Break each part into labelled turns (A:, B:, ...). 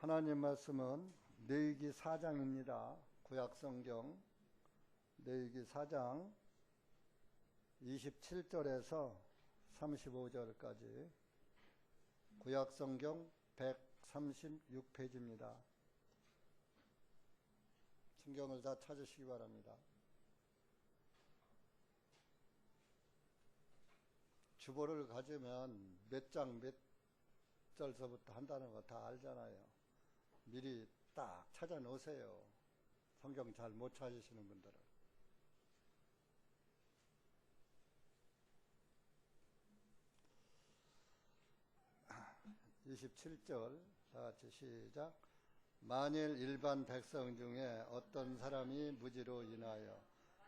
A: 하나님 말씀은 레위기 4장입니다. 구약성경 레위기 4장 27절에서 35절까지 구약성경 136페이지입니다. 성경을 다 찾으시기 바랍니다. 주보를 가지면 몇 장 몇 절서부터 한다는 거 다 알잖아요. 미리 딱 찾아 놓으세요. 성경 잘 못 찾으시는 분들은. (27절) 다같이 시작. 만일 일반 백성 중에 어떤 사람이 무지로 인하여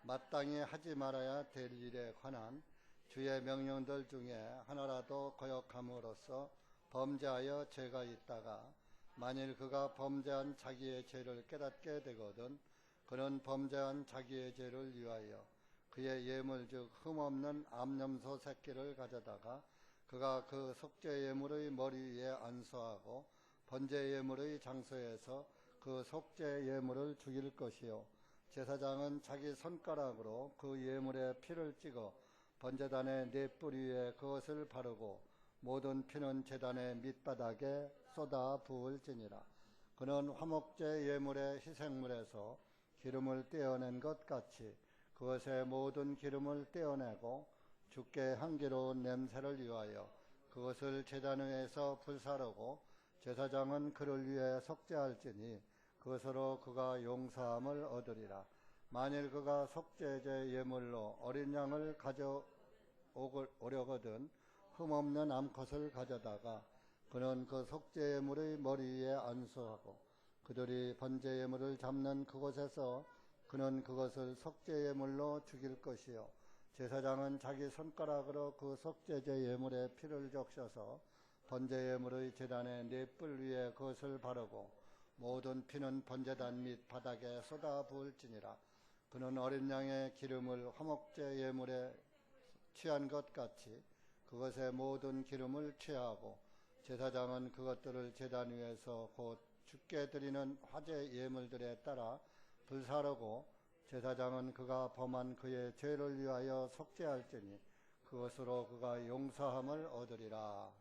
A: 마땅히 하지 말아야 될 일에 관한 주의 명령들 중에 하나라도 거역함으로써 범죄하여 죄가 있다가 만일 그가 범죄한 자기의 죄를 깨닫게 되거든 그는 범죄한 자기의 죄를 위하여 그의 예물 즉 흠없는 암염소 새끼를 가져다가 그가 그 속죄 예물의 머리 위에 안수하고 번제 예물의 장소에서 그 속죄 예물을 죽일 것이요 제사장은 자기 손가락으로 그 예물에 피를 찍어 번제단의 네 뿌리 위에 그것을 바르고 모든 피는 제단의 밑바닥에 쏟아 부을지니라. 그는 화목제 예물의 희생물에서 기름을 떼어낸 것 같이 그것의 모든 기름을 떼어내고 주께 향기로운 냄새를 위하여 그것을 제단 위에서 불사르고 제사장은 그를 위해 속죄할지니 그것으로 그가 용서함을 얻으리라. 만일 그가 속죄제 예물로 어린 양을 가져오려거든 흠없는 암컷을 가져다가 그는 그 속죄 예물의 머리 위에 안수하고 그들이 번제 예물을 잡는 그곳에서 그는 그것을 속죄 예물로 죽일 것이요 제사장은 자기 손가락으로 그 속죄제 예물에 피를 적셔서 번제 예물의 제단의 네 뿔 위에 그것을 바르고 모든 피는 번제단 밑 바닥에 쏟아 부을지니라. 그는 어린 양의 기름을 화목제 예물에 취한 것 같이 그것의 모든 기름을 취하고 제사장은 그것들을 제단 위에서 곧 주께 드리는 화제 예물들에 따라 불사르고 제사장은 그가 범한 그의 죄를 위하여 속죄할지니 그것으로 그가 용서함을 얻으리라.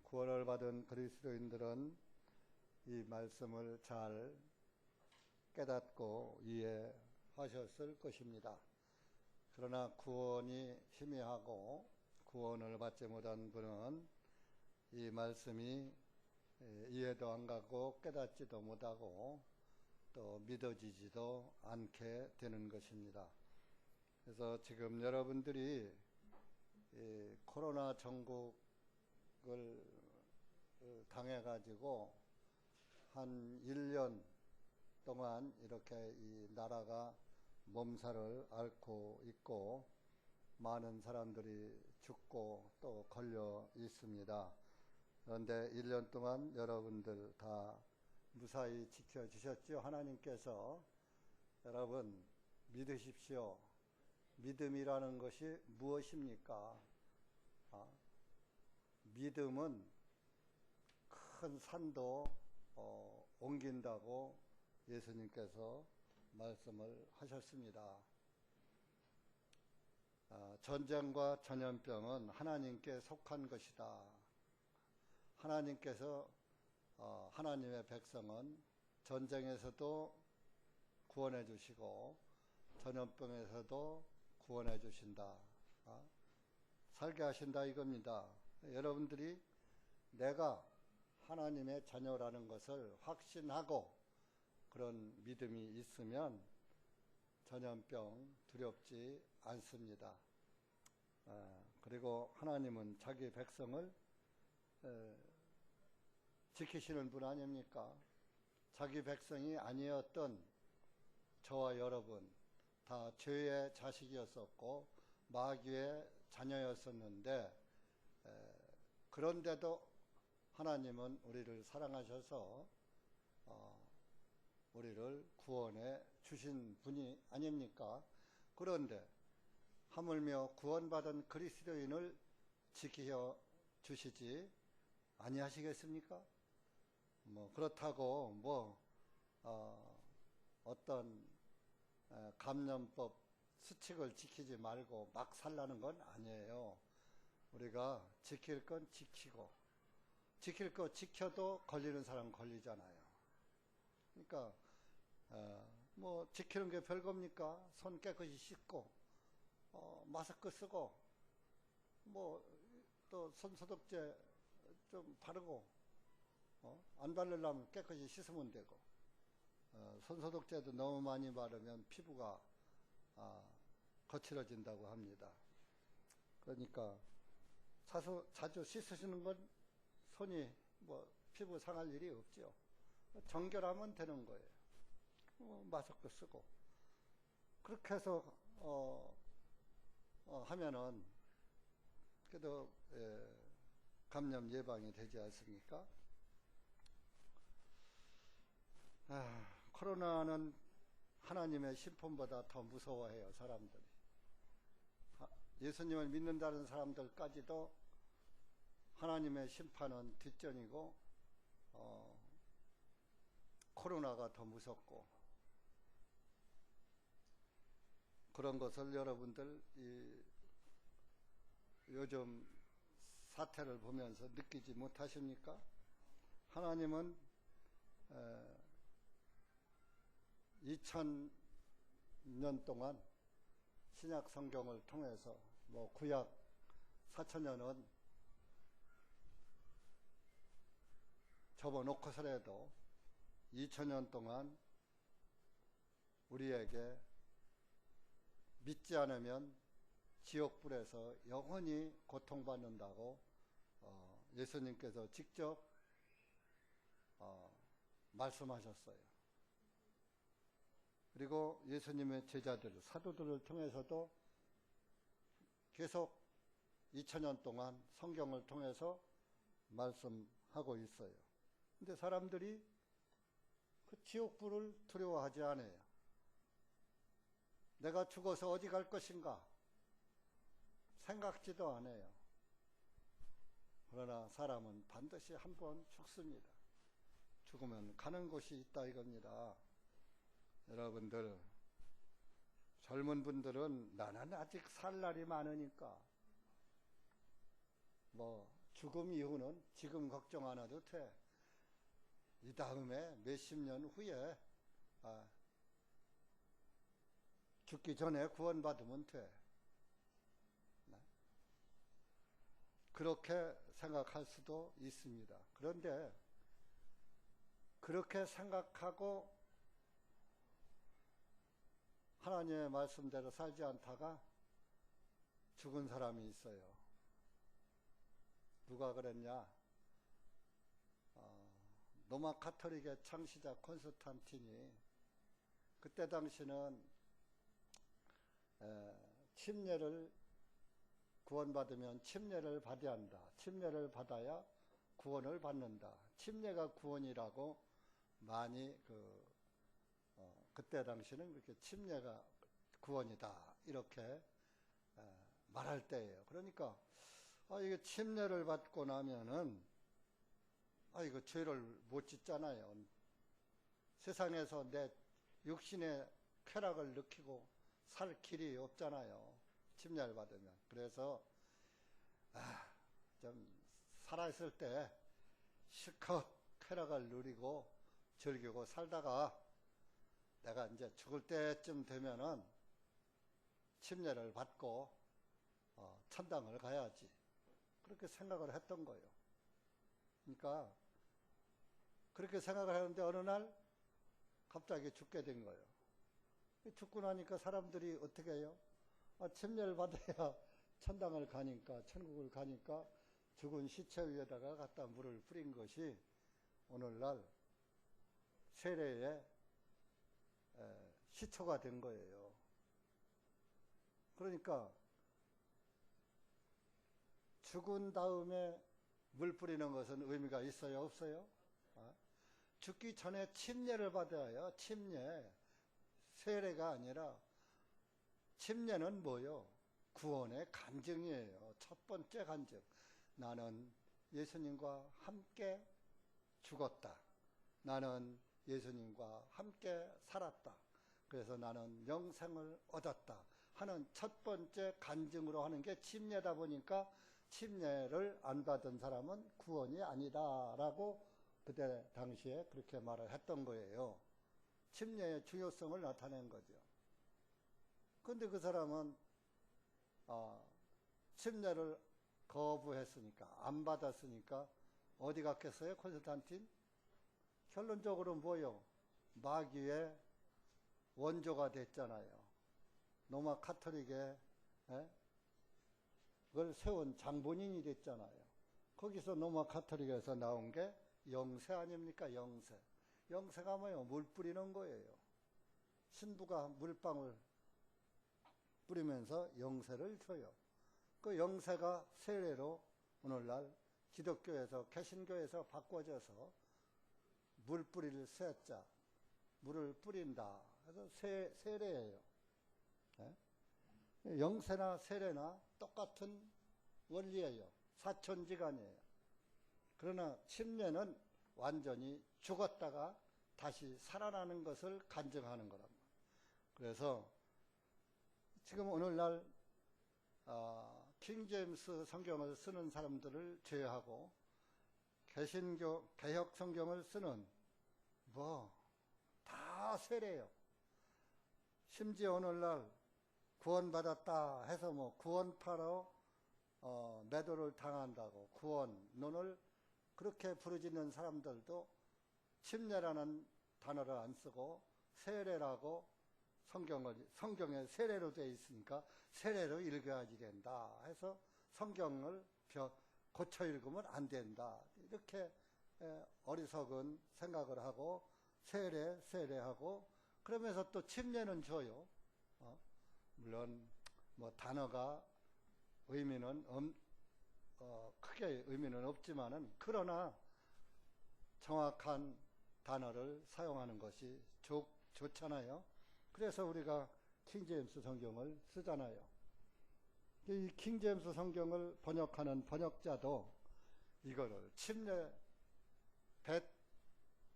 A: 구원을 받은 그리스도인들은 이 말씀을 잘 깨닫고 이해하셨을 것입니다. 그러나 구원이 희미하고 구원을 받지 못한 분은 이 말씀이 이해도 안 가고 깨닫지도 못하고 또 믿어지지도 않게 되는 것입니다. 그래서 지금 여러분들이 코로나 전국을 당해가지고 한 1년 동안 이렇게 이 나라가 몸살을 앓고 있고 많은 사람들이 죽고 또 걸려 있습니다. 그런데 1년 동안 여러분들 다 무사히 지켜주셨죠? 하나님께서. 여러분 믿으십시오. 믿음이라는 것이 무엇입니까? 믿음은 큰 산도 옮긴다고 예수님께서 말씀을 하셨습니다. 전쟁과 전염병은 하나님께 속한 것이다. 하나님께서 하나님의 백성은 전쟁에서도 구원해 주시고 전염병에서도 구원해 주신다. 살게 하신다 이겁니다. 여러분들이 내가 하나님의 자녀라는 것을 확신하고 그런 믿음이 있으면 전염병 두렵지 않습니다. 그리고 하나님은 자기 백성을 지키시는 분 아닙니까? 자기 백성이 아니었던 저와 여러분 다 죄의 자식이었었고 마귀의 자녀였었는데 그런데도 하나님은 우리를 사랑하셔서 우리를 구원해 주신 분이 아닙니까? 그런데 하물며 구원받은 그리스도인을 지키셔 주시지 아니하시겠습니까? 뭐 그렇다고 뭐 어떤 감염법 수칙을 지키지 말고 막 살라는 건 아니에요. 우리가 지킬 건 지키고, 지킬 거 지켜도 걸리는 사람 걸리잖아요. 그러니까 뭐 지키는 게 별겁니까? 손 깨끗이 씻고 마스크 쓰고 뭐 또 손소독제 좀 바르고 안 바르려면 깨끗이 씻으면 되고 손소독제도 너무 많이 바르면 피부가 거칠어진다고 합니다. 그러니까 자주 씻으시는 건 손이 뭐 피부 상할 일이 없죠. 정결하면 되는 거예요. 마스크 쓰고 그렇게 해서 하면은 그래도 감염 예방이 되지 않습니까? 코로나는 하나님의 심판보다 더 무서워해요, 사람들이. 예수님을 믿는다는 사람들까지도 하나님의 심판은 뒷전이고 코로나가 더 무섭고 그런 것을 여러분들 요즘 사태를 보면서 느끼지 못하십니까? 하나님은 2000년 동안 신약 성경을 통해서 뭐 구약 4000년은 접어놓고서라도 2000년 동안 우리에게 믿지 않으면 지옥불에서 영원히 고통받는다고 예수님께서 직접 말씀하셨어요. 그리고 예수님의 제자들, 사도들을 통해서도 계속 2000년 동안 성경을 통해서 말씀하고 있어요. 근데 사람들이 그 지옥불을 두려워하지 않아요. 내가 죽어서 어디 갈 것인가 생각지도 않아요. 그러나 사람은 반드시 한 번 죽습니다. 죽으면 가는 곳이 있다 이겁니다. 여러분들, 젊은 분들은 나는 아직 살 날이 많으니까 뭐 죽음 이후는 지금 걱정 안 해도 돼. 이 다음에 몇십 년 후에 죽기 전에 구원받으면 돼. 그렇게 생각할 수도 있습니다. 그런데 그렇게 생각하고 하나님의 말씀대로 살지 않다가 죽은 사람이 있어요. 누가 그랬냐? 로마 카톨릭의 창시자 콘스탄틴이 그때 당시는 침례를 구원받으면 침례를 받아야 한다. 침례를 받아야 구원을 받는다. 침례가 구원이라고 많이 그때 당시는 그렇게 침례가 구원이다 이렇게 말할 때예요. 그러니까 이게 침례를 받고 나면은 이거 죄를 못 짓잖아요. 세상에서 내 육신의 쾌락을 느끼고 살 길이 없잖아요. 침례를 받으면. 그래서 좀 살아있을 때 실컷 쾌락을 누리고 즐기고 살다가 내가 이제 죽을 때쯤 되면은 침례를 받고 천당을 가야지. 그렇게 생각을 했던 거예요. 그러니까 그렇게 생각을 했는데 어느 날 갑자기 죽게 된 거예요. 죽고 나니까 사람들이 어떻게 해요? 침례를 받아야 천당을 가니까, 천국을 가니까 죽은 시체 위에다가 갖다 물을 뿌린 것이 오늘날 세례의 시초가 된 거예요. 그러니까 죽은 다음에 물 뿌리는 것은 의미가 있어요, 없어요? 죽기 전에 침례를 받아야 침례, 세례가 아니라 침례는 뭐요? 구원의 간증이에요. 첫 번째 간증. 나는 예수님과 함께 죽었다. 나는 예수님과 함께 살았다. 그래서 나는 영생을 얻었다 하는 첫 번째 간증으로 하는 게 침례다 보니까 침례를 안 받은 사람은 구원이 아니다라고 그때 당시에 그렇게 말을 했던 거예요. 침례의 중요성을 나타낸 거죠. 그런데 그 사람은 침례를 거부했으니까, 안 받았으니까 어디 갔겠어요? 콘스탄틴? 결론적으로 뭐요? 마귀의 원조가 됐잖아요. 로마 카톨릭의 그걸 세운 장본인이 됐잖아요. 거기서 로마 카톨릭에서 나온 게 영세 아닙니까? 영세. 영세가 뭐예요? 물 뿌리는 거예요. 신부가 물방울 뿌리면서 영세를 줘요. 그 영세가 세례로 오늘날 기독교에서 개신교에서 바꿔져서 물 뿌릴 세자, 물을 뿌린다. 그래서 세례예요. 영세나 세례나 똑같은 원리예요. 사천지간이에요. 그러나 침례는 완전히 죽었다가 다시 살아나는 것을 간증하는 거랍니다. 그래서 지금 오늘날 킹제임스 성경을 쓰는 사람들을 제외하고 개신교 개혁 성경을 쓰는 다 세례예요. 심지어 오늘날 구원받았다 해서 구원파로 매도를 당한다고 구원론을 그렇게 부르짖는 사람들도 침례라는 단어를 안 쓰고 세례라고 성경에 세례로 되어 있으니까 세례로 읽어야지 된다 해서 성경을 고쳐 읽으면 안 된다. 이렇게 어리석은 생각을 하고 세례하고 그러면서 또 침례는 줘요. 물론 단어가 의미는 크게 의미는 없지만은 그러나 정확한 단어를 사용하는 것이 좋잖아요. 그래서 우리가 킹제임스 성경을 쓰잖아요. 이 킹제임스 성경을 번역하는 번역자도 이거를 침례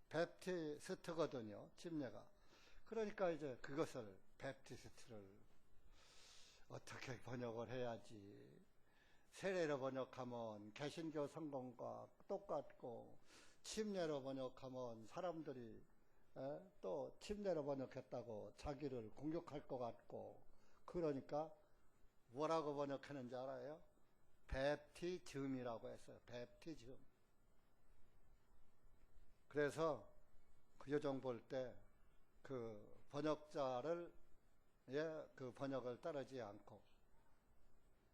A: 베프티스트거든요. 침례가. 그러니까 이제 그것을 베프티스트를 어떻게 번역을 해야지. 세례로 번역하면 개신교 성경과 똑같고 침례로 번역하면 사람들이 또 침례로 번역했다고 자기를 공격할 것 같고 그러니까 뭐라고 번역하는지 알아요? 베프티즘이라고 했어요. 베프티즘. 그래서 그 요정 볼 때 그 번역자를 그 번역을 따르지 않고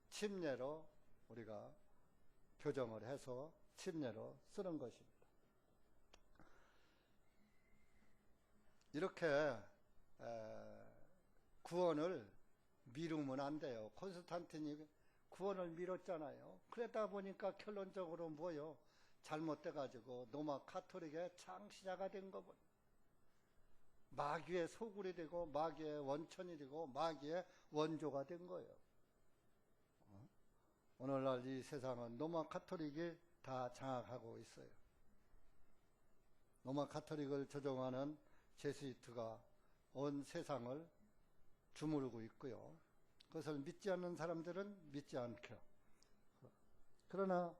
A: 침례로 우리가 교정을 해서 침례로 쓰는 것입니다. 이렇게 구원을 미루면 안 돼요. 콘스탄틴이 구원을 미뤘잖아요. 그러다 보니까 결론적으로 뭐요? 잘못돼가지고 로마 카톨릭의 창시자가 된 거군. 마귀의 소굴이 되고 마귀의 원천이 되고 마귀의 원조가 된 거예요. 오늘날 이 세상은 로마 카톨릭이 다 장악하고 있어요. 로마 카톨릭을 조종하는 제수이트가 온 세상을 주무르고 있고요. 그것을 믿지 않는 사람들은 믿지 않죠. 그러나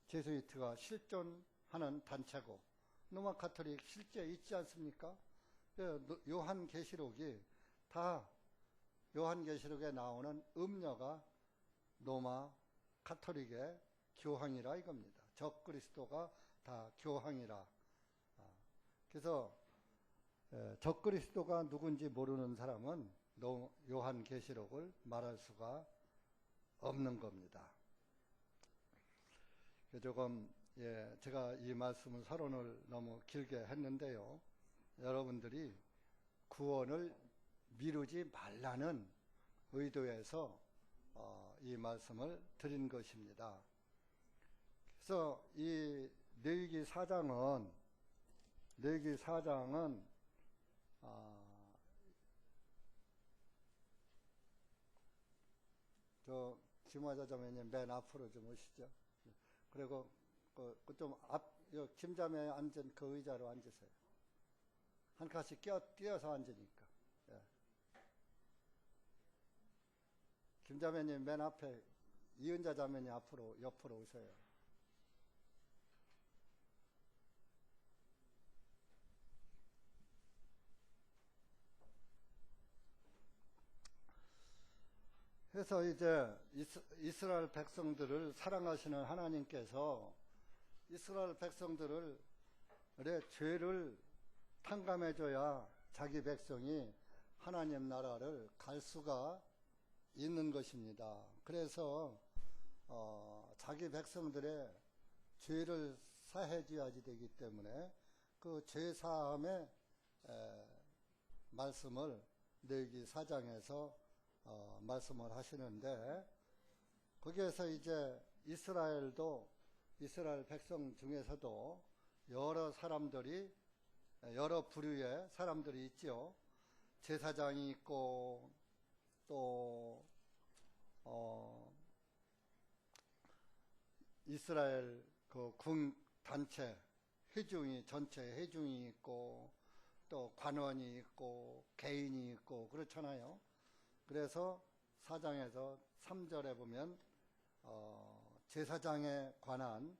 A: 제수이트가 실존하는 단체고 로마 카톨릭 실제 있지 않습니까? 요한계시록이 다 요한계시록에 나오는 음녀가 로마 카톨릭의 교황이라 이겁니다. 적그리스도가 다 교황이라. 그래서 적그리스도가 누군지 모르는 사람은 요한계시록을 말할 수가 없는 겁니다. 조금 제가 이 말씀은 서론을 너무 길게 했는데요. 여러분들이 구원을 미루지 말라는 의도에서 이 말씀을 드린 것입니다. 그래서 이 레위기 4장은 저 김화자 자매님 맨 앞으로 좀 오시죠. 그리고 좀 김자매 앉은 그 의자로 앉으세요. 한 칸씩 뛰어서 앉으니까. 예. 김자매님 맨 앞에, 이은자 자매님 옆으로 오세요. 그래서 이제 이스라엘 백성들을 사랑하시는 하나님께서 이스라엘 백성들의 죄를 탕감해줘야 자기 백성이 하나님 나라를 갈 수가 있는 것입니다. 그래서 자기 백성들의 죄를 사해줘야지 되기 때문에 그 죄사함의 말씀을 레위기 4장에서 말씀을 하시는데, 거기에서 이제 이스라엘 백성 중에서도 여러 부류의 사람들이 있죠. 제사장이 있고, 또 이스라엘 그 군 단체 전체 회중이 있고, 또 관원이 있고, 개인이 있고 그렇잖아요. 그래서 4장에서 3절에 보면 제사장에 관한,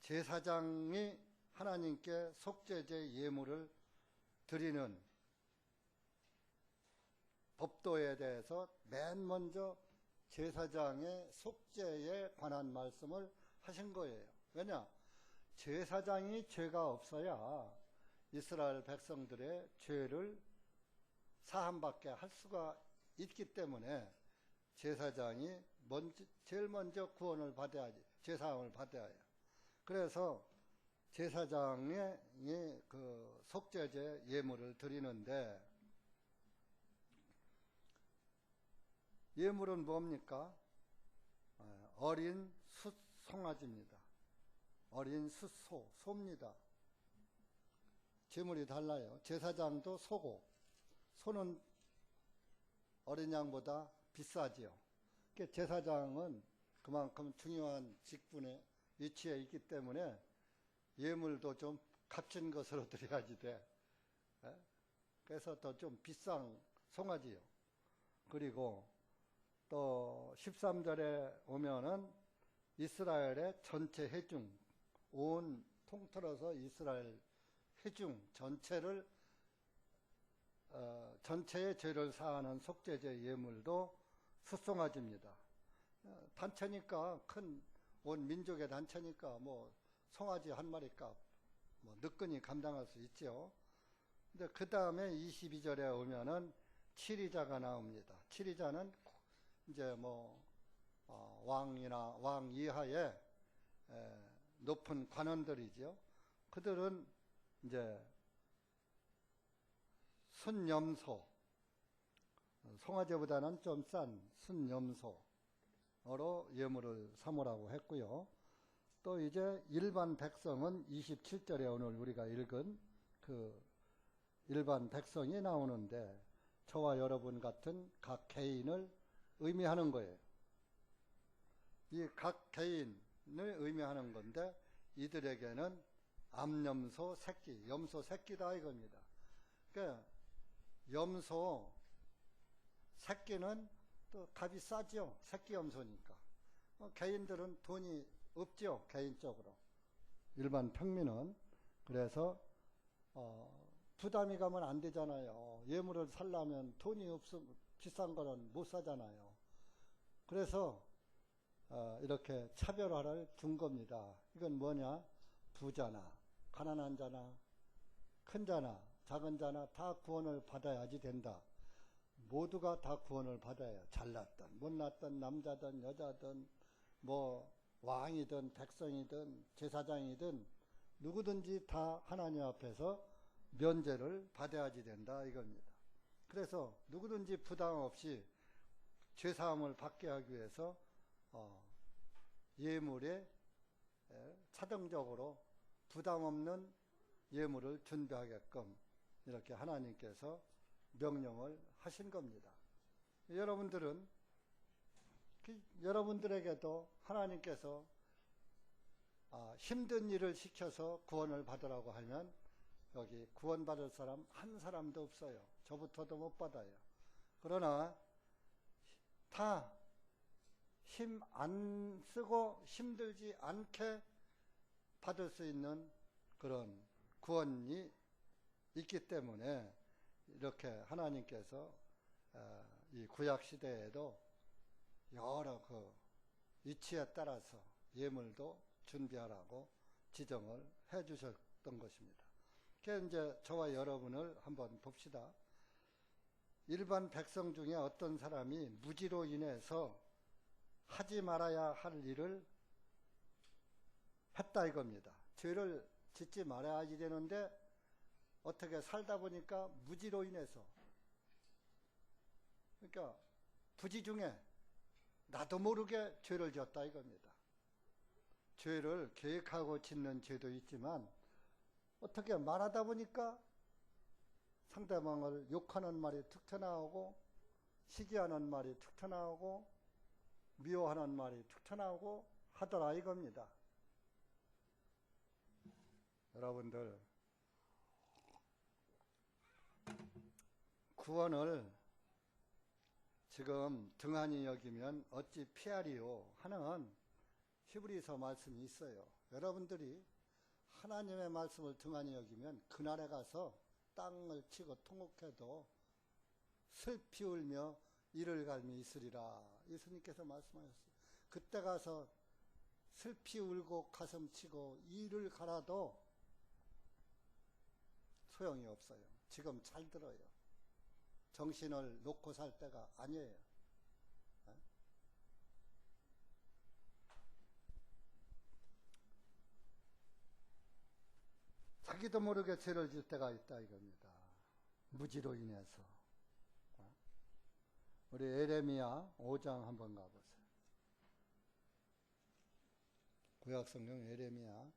A: 제사장이 하나님께 속죄제 예물을 드리는 법도에 대해서 맨 먼저 제사장의 속죄에 관한 말씀을 하신 거예요. 왜냐? 제사장이 죄가 없어야 이스라엘 백성들의 죄를 사함받게 할 수가 있기 때문에 제사장이 제일 먼저 구원을 받아야지, 죄사함을 받아야 해요. 그래서 제사장의 그 속죄제 예물을 드리는데, 예물은 뭡니까? 어린 숫송아지입니다. 어린 소입니다. 제물이 달라요. 제사장도 소고, 소는 어린 양보다 비싸지요. 제사장은 그만큼 중요한 직분에 위치해 있기 때문에 예물도 좀 값진 것으로 드려야지 돼. 그래서 더 좀 비싼 송아지요. 그리고 또 13절에 오면은 이스라엘의 전체 회중, 온 통틀어서 이스라엘 회중 전체의 죄를 사하는 속죄제 예물도 숫송아지입니다. 단체니까, 온 민족의 단체니까 뭐 송아지 한 마리값 느끈히 감당할 수 있죠. 근데 그 다음에 22절에 오면은 치리자가 나옵니다. 치리자는 이제 왕이나 왕 이하의 높은 관원들이죠. 그들은 이제 순염소, 송아지보다는 좀 싼 순염소로 예물을 삼으라고 했고요. 또 이제 일반 백성은 27절에 오늘 우리가 읽은 그 일반 백성이 나오는데, 저와 여러분 같은 각 개인을 의미하는 거예요. 이 각 개인을 의미하는 건데, 이들에게는 암염소 새끼, 염소 새끼다 이겁니다. 그러니까 염소 새끼는 또 값이 싸죠. 새끼 염소니까. 개인들은 돈이 없죠. 개인적으로. 일반 평민은. 그래서 부담이 가면 안 되잖아요. 예물을 살려면 돈이 없으면 비싼 거는 못 사잖아요. 그래서 이렇게 차별화를 둔 겁니다. 이건 뭐냐? 부자나 가난한 자나 큰 자나 작은 자나 다 구원을 받아야지 된다. 모두가 다 구원을 받아야, 잘났든 못났든 남자든 여자든 왕이든 백성이든 제사장이든 누구든지 다 하나님 앞에서 면제를 받아야지 된다 이겁니다. 그래서 누구든지 부담 없이 죄사함을 받게 하기 위해서 예물에 차등적으로 부담 없는 예물을 준비하게끔 이렇게 하나님께서 명령을 하신 겁니다. 여러분들에게도 하나님께서 힘든 일을 시켜서 구원을 받으라고 하면 여기 구원받을 사람 한 사람도 없어요. 저부터도 못 받아요. 그러나 다 힘 안 쓰고 힘들지 않게 받을 수 있는 그런 구원이 있기 때문에 이렇게 하나님께서 이 구약 시대에도 여러 그 위치에 따라서 예물도 준비하라고 지정을 해 주셨던 것입니다. 그래서 이제 저와 여러분을 한번 봅시다. 일반 백성 중에 어떤 사람이 무지로 인해서 하지 말아야 할 일을 했다 이겁니다. 죄를 짓지 말아야지 되는데 어떻게 살다 보니까 무지로 인해서, 그러니까 부지 중에 나도 모르게 죄를 지었다 이겁니다. 죄를 계획하고 짓는 죄도 있지만 어떻게 말하다 보니까 상대방을 욕하는 말이 툭 튀어나오고 시기하는 말이 툭 튀어나오고 미워하는 말이 툭 튀어나오고 하더라 이겁니다. 여러분들 구원을 지금 등한히 여기면 어찌 피하리요 하는 히브리서 말씀이 있어요. 여러분들이 하나님의 말씀을 등한히 여기면 그날에 가서 땅을 치고 통곡해도 슬피 울며 이를 갈미 있으리라. 예수님께서 말씀하셨어요. 그때 가서 슬피 울고 가슴 치고 이를 갈아도 소용이 없어요. 지금 잘 들어요. 정신을 놓고 살 때가 아니에요. 자기도 모르게 죄를 질 때가 있다 이겁니다. 무지로 인해서. 우리 에레미야 5장 한번 가보세요. 구약성경 에레미야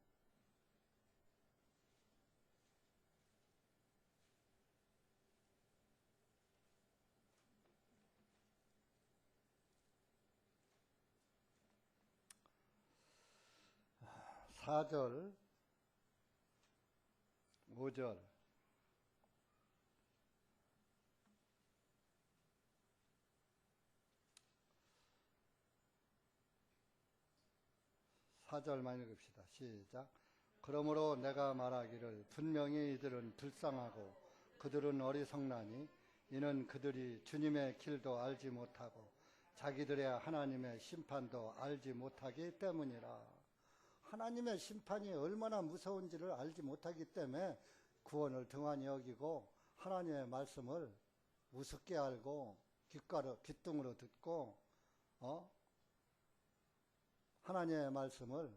A: 4절 5절 4절만 읽읍시다. 시작. 그러므로 내가 말하기를 분명히 이들은 불쌍하고 그들은 어리석나니 이는 그들이 주님의 길도 알지 못하고 자기들의 하나님의 심판도 알지 못하기 때문이라. 하나님의 심판이 얼마나 무서운지를 알지 못하기 때문에 구원을 등한히 여기고 하나님의 말씀을 우습게 알고 귓등으로 듣고 하나님의 말씀을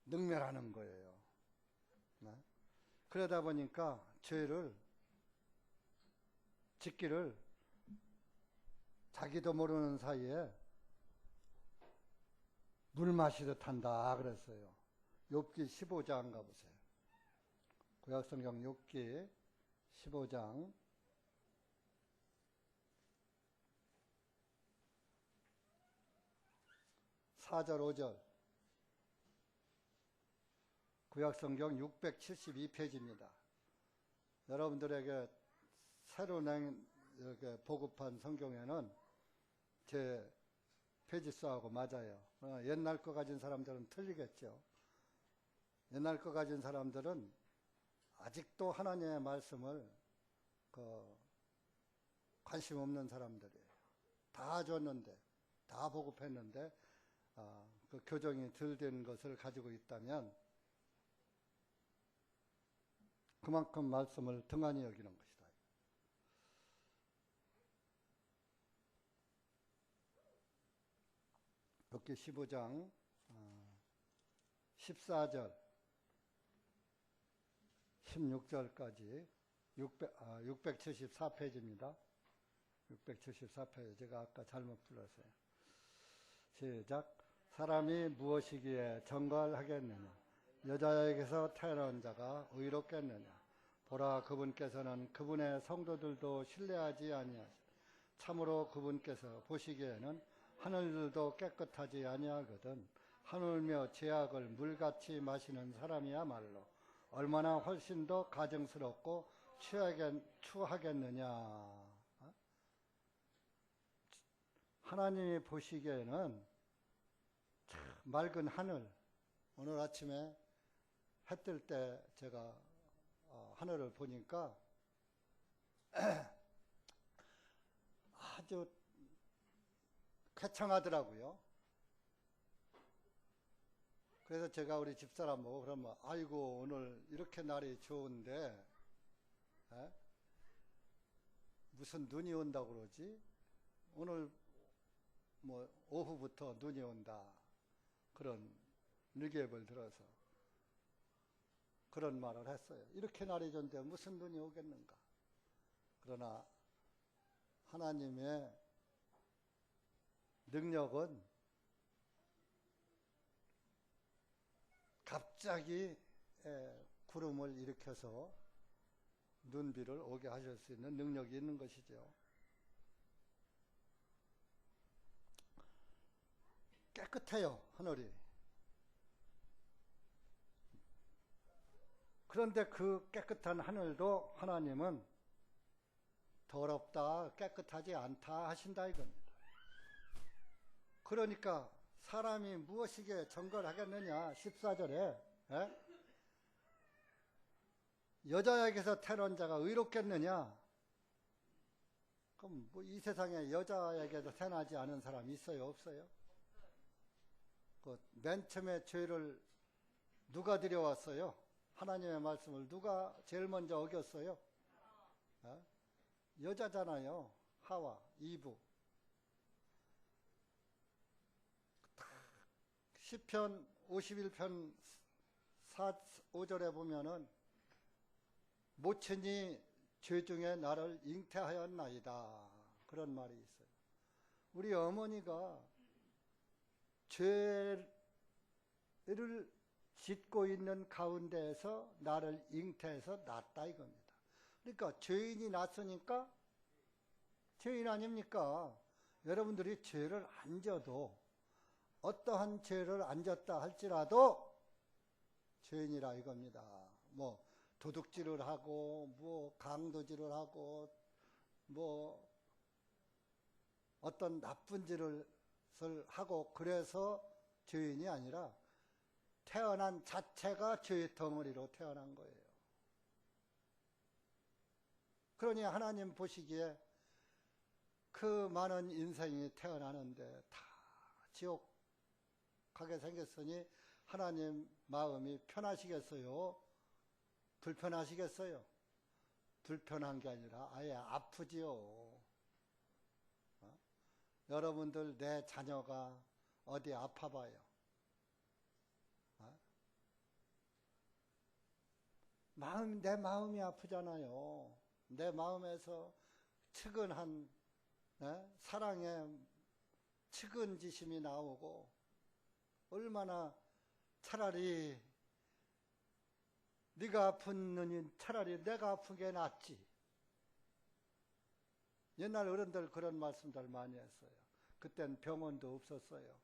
A: 능멸하는 거예요. 그러다 보니까 죄를 짓기를 자기도 모르는 사이에 물 마시듯 한다 그랬어요. 욥기 15장 가보세요. 구약성경 욥기 15장 4절 5절 구약성경 672페이지입니다. 여러분들에게 새로 이렇게 보급한 성경에는 제 페이지 수하고 맞아요. 옛날 거 가진 사람들은 틀리겠죠. 옛날 거 가진 사람들은 아직도 하나님의 말씀을 관심 없는 사람들이에요. 다 줬는데, 다 보급했는데 그 교정이 덜 된 것을 가지고 있다면 그만큼 말씀을 등한히 여기는 것이다. 욥기 15장 14절 16절까지 674페이지입니다. 674페이지. 제가 아까 잘못 불렀어요. 시작. 사람이 무엇이기에 정갈하겠느냐? 여자에게서 태어난 자가 의롭겠느냐? 보라, 그분께서는 그분의 성도들도 신뢰하지 아니하시고 참으로 그분께서 보시기에는 하늘들도 깨끗하지 아니하거든. 하물며 제약을 물같이 마시는 사람이야말로 얼마나 훨씬 더 가증스럽고 추하겠느냐. 하나님이 보시기에는 맑은 하늘, 오늘 아침에 해 뜰 때 제가 하늘을 보니까 아주 쾌청하더라고요. 그래서 제가 우리 집사람 보고 그러면 아이고 오늘 이렇게 날이 좋은데 무슨 눈이 온다고 그러지? 오늘 뭐 오후부터 눈이 온다. 그런 일기예보를 들어서 그런 말을 했어요. 이렇게 날이 좋은데 무슨 눈이 오겠는가? 그러나 하나님의 능력은 갑자기 구름을 일으켜서 눈비를 오게 하실 수 있는 능력이 있는 것이죠. 깨끗해요, 하늘이. 그런데 그 깨끗한 하늘도 하나님은 더럽다, 깨끗하지 않다 하신다 이겁니다. 그러니까 사람이 무엇이기에 정결하겠느냐, 14절에 여자에게서 태어난 자가 의롭겠느냐? 그럼 뭐 이 세상에 여자에게서 태어나지 않은 사람이 있어요, 없어요? 그 맨 처음에 죄를 누가 들여왔어요? 하나님의 말씀을 누가 제일 먼저 어겼어요? 여자잖아요. 하와, 이브. 시편 51편 5절에 보면은 모친이 죄 중에 나를 잉태하였나이다. 그런 말이 있어요. 우리 어머니가 죄를 짓고 있는 가운데에서 나를 잉태해서 낳았다 이겁니다. 그러니까 죄인이 낳았으니까 죄인 아닙니까? 여러분들이 죄를 안 져도 어떠한 죄를 안 졌다 할지라도 죄인이라 이겁니다. 뭐 도둑질을 하고 뭐 강도질을 하고 뭐 어떤 나쁜 짓을 하고 그래서 죄인이 아니라 태어난 자체가 죄의 덩어리로 태어난 거예요. 그러니 하나님 보시기에 그 많은 인생이 태어나는데 다 지옥 가게 생겼으니 하나님 마음이 편하시겠어요? 불편하시겠어요? 불편한 게 아니라 아예 아프지요. 여러분들 내 자녀가 어디 아파봐요. 내 마음이 아프잖아요. 내 마음에서 측은한 사랑의 측은지심이 나오고 얼마나 차라리 네가 아픈 눈이 차라리 내가 아픈 게 낫지. 옛날 어른들 그런 말씀들 많이 했어요. 그땐 병원도 없었어요.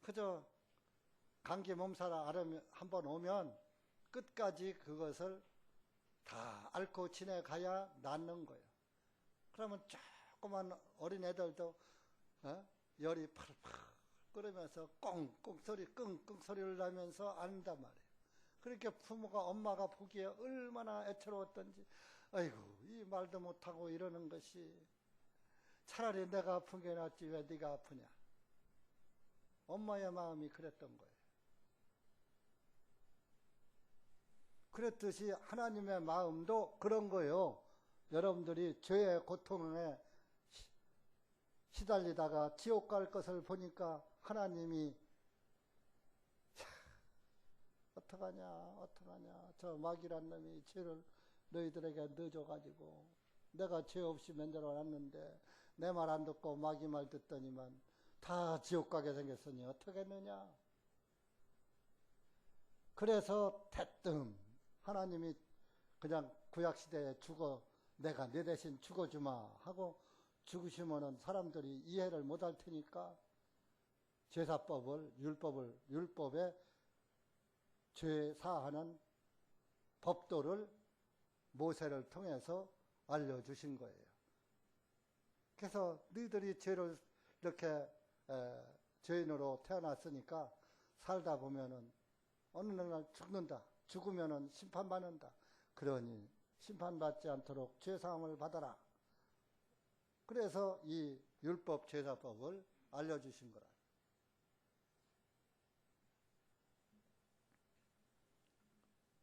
A: 그저 감기 몸살 한번 오면 끝까지 그것을 다 앓고 지내가야 낫는 거예요. 그러면 조그만 어린애들도 열이 팔팔 끓으면서 꽁꽁 소리, 끙끙 소리를 나면서 앓는단 말이에요. 그렇게 부모가, 엄마가 보기에 얼마나 애처로웠던지, 아이고, 이 말도 못하고 이러는 것이 차라리 내가 아픈 게 낫지 왜 네가 아프냐. 엄마의 마음이 그랬던 거예요. 그랬듯이 하나님의 마음도 그런 거예요. 여러분들이 죄의 고통에 시달리다가 지옥 갈 것을 보니까 하나님이 어떡하냐 저 마귀란 놈이 죄를 너희들에게 넣어줘가지고 내가 죄 없이 만들어놨는데 내 말 안 듣고 마귀 말 듣더니만 다 지옥 가게 생겼으니 어떡하겠느냐. 그래서 대뜸 하나님이 그냥 구약시대에 내가 네 대신 죽어주마 하고 죽으시면은 사람들이 이해를 못할 테니까 제사법을, 율법에 죄사하는 법도를 모세를 통해서 알려주신 거예요. 그래서 너희들이 죄를 이렇게 죄인으로 태어났으니까 살다 보면은 어느 날 죽는다. 죽으면은 심판받는다. 그러니 심판받지 않도록 죄사함을 받아라. 그래서 이 율법 제사법을 알려주신 거라.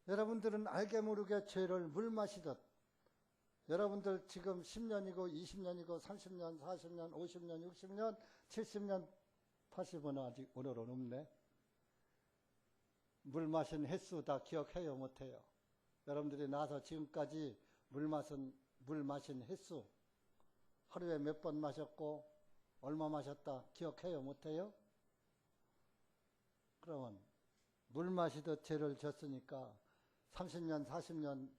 A: 여러분들은 알게 모르게 죄를 물 마시듯 여러분들 지금 10년이고 20년이고 30년, 40년, 50년, 60년, 70년, 80은 아직 오늘은 없네. 물 마신 횟수 다 기억해요, 못해요? 여러분들이 나서 지금까지 물 마신 횟수 하루에 몇 번 마셨고 얼마 마셨다 기억해요, 못해요? 그러면 물 마시듯 죄를 졌으니까 30년, 40년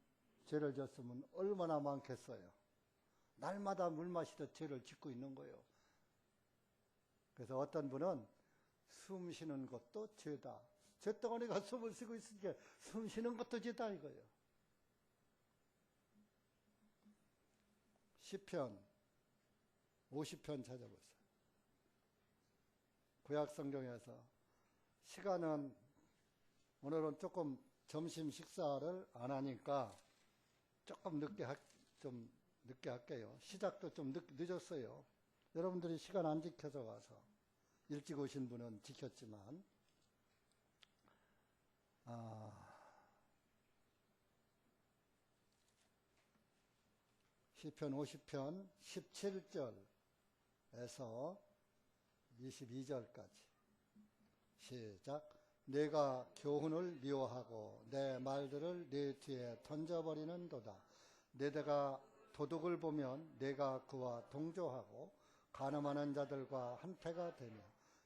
A: 죄를 졌으면 얼마나 많겠어요. 날마다 물 마시듯 죄를 짓고 있는 거예요. 그래서 어떤 분은 숨 쉬는 것도 죄다. 쇳덩어리가 숨을 쉬고 있으니까 숨 쉬는 것도 죄다 이거예요. 시편 50편 찾아보세요. 구약성경에서 시간은 오늘은 조금 점심 식사를 안 하니까 조금 좀 늦게 할게요. 시작도 좀 늦었어요. 여러분들이 시간 안 지켜서 와서 일찍 오신 분은 지켰지만 시편 50편 17절에서 22절까지 시작. 내가 교훈을 미워하고 내 말들을 내 뒤에 던져버리는 도다. 내가 도둑을 보면 내가 그와 동조하고 간음하는 자들과 한패가 되며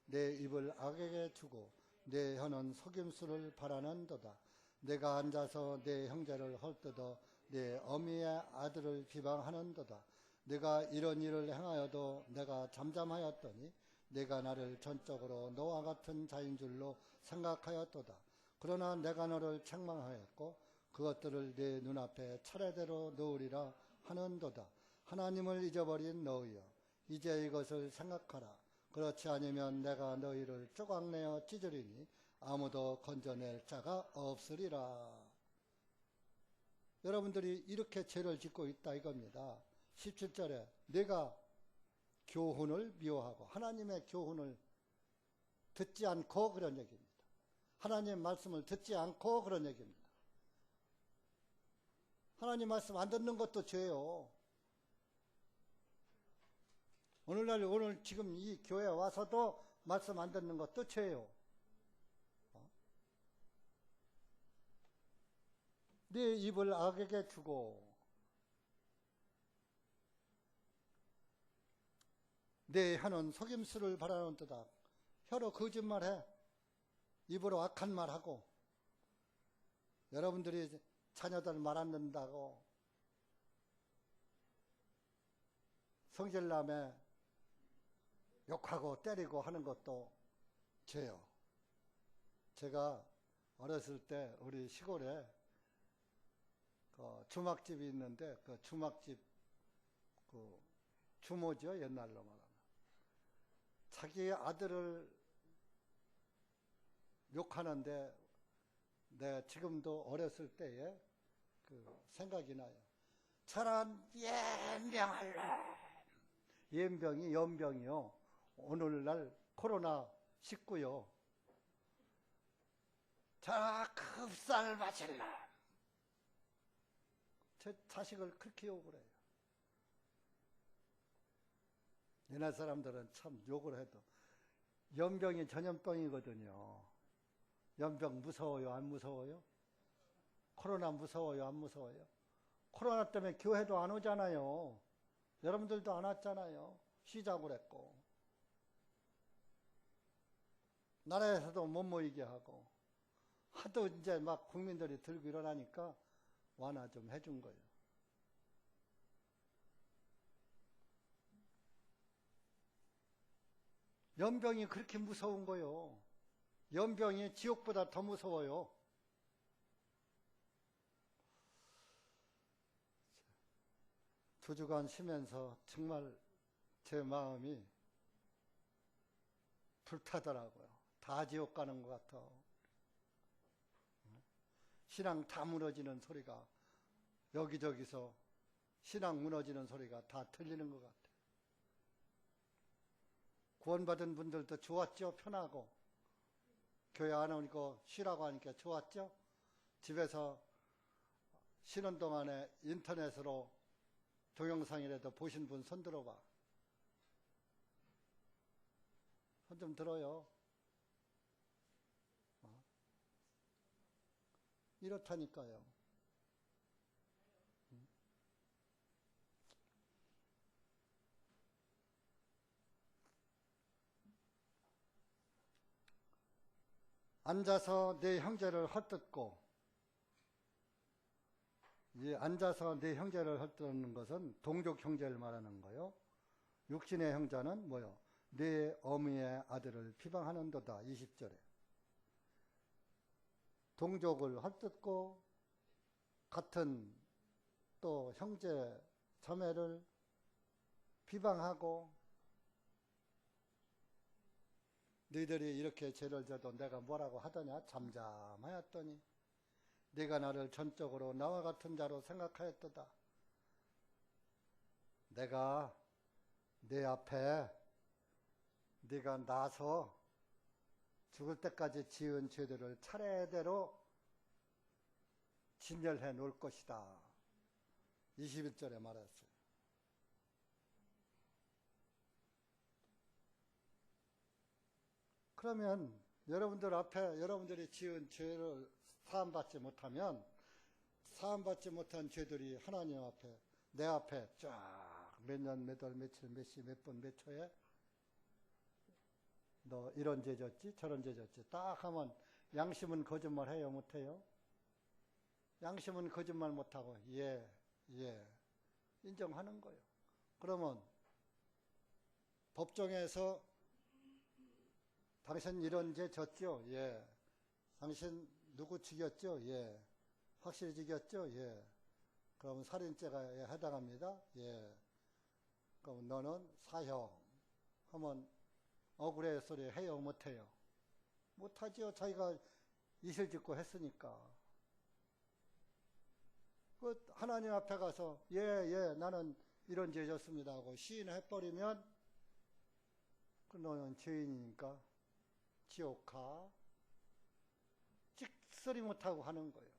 A: 내 입을 악에게 주고 내 혀는 속임수를 바라는도다. 내가 앉아서 내 형제를 헐뜯어 내 어미의 아들을 비방하는도다. 내가 이런 일을 행하여도 내가 잠잠하였더니 내가 나를 전적으로 너와 같은 자인 줄로 생각하였도다. 그러나 내가 너를 책망하였고 그것들을 내 눈앞에 차례대로 놓으리라 하는도다. 하나님을 잊어버린 너희여, 이제 이것을 생각하라. 그렇지 않으면 내가 너희를 조각내어 찢으리니 아무도 건져낼 자가 없으리라. 여러분들이 이렇게 죄를 짓고 있다 이겁니다. 17절에 내가 교훈을 미워하고 하나님의 교훈을 듣지 않고 그런 얘기입니다. 하나님의 말씀을 듣지 않고 그런 얘기입니다. 하나님 말씀 안 듣는 것도 죄요. 오늘 지금 이 교회 와서도 말씀 안 듣는 것도 죄요. 네 입을 악에게 주고 내 혀는 속임수를 바라는도다. 혀로 거짓말해. 입으로 악한 말하고 여러분들이 자녀들 말 안 듣는다고 성질남에 욕하고 때리고 하는 것도 죄요. 제가 어렸을 때 우리 시골에 주막집이 있는데 그 주막집 그 주모죠, 옛날로 말하면. 자기 아들을 욕하는데 내가 지금도 어렸을 때에 그 생각이 나요. 저런 연병을 연병이 연병이요. 오늘날 코로나19요. 저 급살 마실라. 제 자식을 그렇게 욕을 해요. 옛날 사람들은 참 욕을 해도 연병이 전염병이거든요. 연병 무서워요? 안 무서워요? 코로나 무서워요? 안 무서워요? 코로나 때문에 교회도 안 오잖아요. 여러분들도 안 왔잖아요. 쉬자고 그랬고. 나라에서도 못 모이게 하고. 하도 이제 막 국민들이 들고 일어나니까 완화 좀 해준 거예요. 연병이 그렇게 무서운 거요. 연병이 지옥보다 더 무서워요. 두 주간 쉬면서 정말 제 마음이 불타더라고요. 다 지옥 가는 것 같아. 신앙 다 무너지는 소리가, 여기저기서 신앙 무너지는 소리가 다 들리는 것 같아. 구원받은 분들도 좋았죠? 편하고. 교회 안 오니까 쉬라고 하니까 좋았죠? 집에서 쉬는 동안에 인터넷으로 동영상이라도 보신 분 손 들어봐. 손 좀 들어요. 이렇다니까요. 앉아서 내 형제를 헛듣고, 이 앉아서 내 형제를 헛듣는 것은 동족 형제를 말하는 거요. 육신의 형제는 뭐요? 내 어미의 아들을 비방하는도다. 20절에. 동족을 헛듣고 같은 또 형제 자매를 비방하고, 너희들이 이렇게 죄를 져도 내가 뭐라고 하더냐? 잠잠하였더니 네가 나를 전적으로 나와 같은 자로 생각하였도다. 내가 내 앞에 네가 나서 죽을 때까지 지은 죄들을 차례대로 진열해 놓을 것이다. 21절에 말했어요. 그러면 여러분들 앞에 여러분들이 지은 죄를 사함받지 못하면, 사함받지 못한 죄들이 하나님 앞에, 내 앞에 쫙 몇 년, 몇 월, 며칠, 몇 시, 몇 분, 몇 초에 너 이런 죄 졌지, 저런 죄 졌지 딱 하면 양심은 거짓말 해요, 못해요? 양심은 거짓말 못하고 예 인정하는 거예요. 그러면 법정에서 당신 이런 죄 졌죠? 예. 당신 누구 죽였죠? 예. 확실히 죽였죠? 예. 그럼 살인죄가 해당합니다. 예. 그럼 너는 사형 하면 억울해 소리 해요, 못해요? 못하죠. 자기가 이실 짓고 했으니까. 그 하나님 앞에 가서 나는 이런 죄 졌습니다 하고 시인해버리면 그 너는 죄인이니까 지옥 가. 찍소리 못하고 하는 거예요.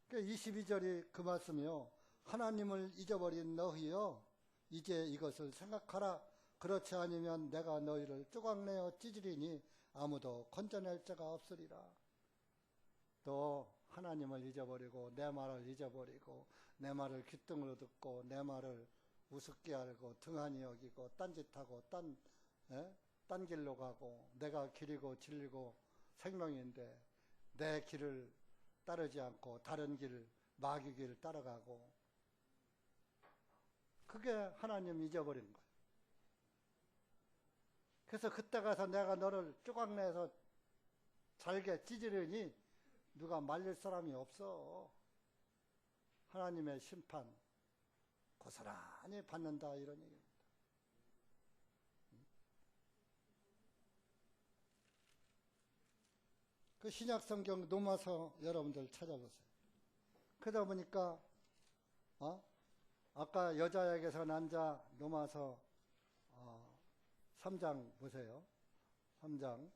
A: 그러니까 22절이 그 말씀이요. 하나님을 잊어버린 너희여, 이제 이것을 생각하라. 그렇지 않으면 내가 너희를 쪼각내어 찢으리니 아무도 건져낼 자가 없으리라. 또 하나님을 잊어버리고 내 말을 잊어버리고 내 말을 귓등으로 듣고 내 말을 우습게 알고 등한히 여기고 딴짓하고 딴 길로 가고, 내가 길이고 진리고 생명인데 내 길을 따르지 않고 다른 길, 마귀 길을 따라가고, 그게 하나님 잊어버린 거예요. 그래서 그때 가서 내가 너를 쪼각내서 잘게 찢으려니 누가 말릴 사람이 없어. 하나님의 심판 고스란히 받는다, 이런 얘기입니다. 그 신약성경 로마서 여러분들 찾아보세요. 그러다 보니까 아까 여자에게서 난자 로마서 3장 보세요. 3장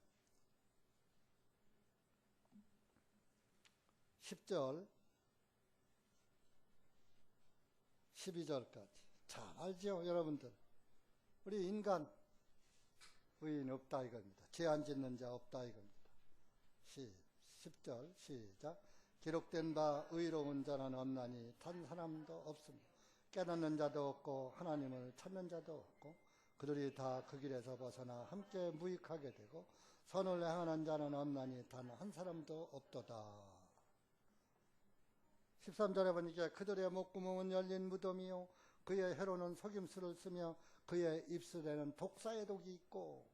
A: 10절 12절까지 잘 알죠, 여러분들? 우리 인간 의인 없다 이겁니다. 죄 안 짓는 자 없다 이겁니다. 10절 시작. 기록된 바 의로운 자는 없나니 단 사람도 없습니다. 깨닫는 자도 없고 하나님을 찾는 자도 없고 그들이 다 그 길에서 벗어나 함께 무익하게 되고 선을 행하는 자는 없나니 단 한 사람도 없도다. 13절에 보니까 그들의 목구멍은 열린 무덤이요 그의 혀로는 속임수를 쓰며 그의 입술에는 독사의 독이 있고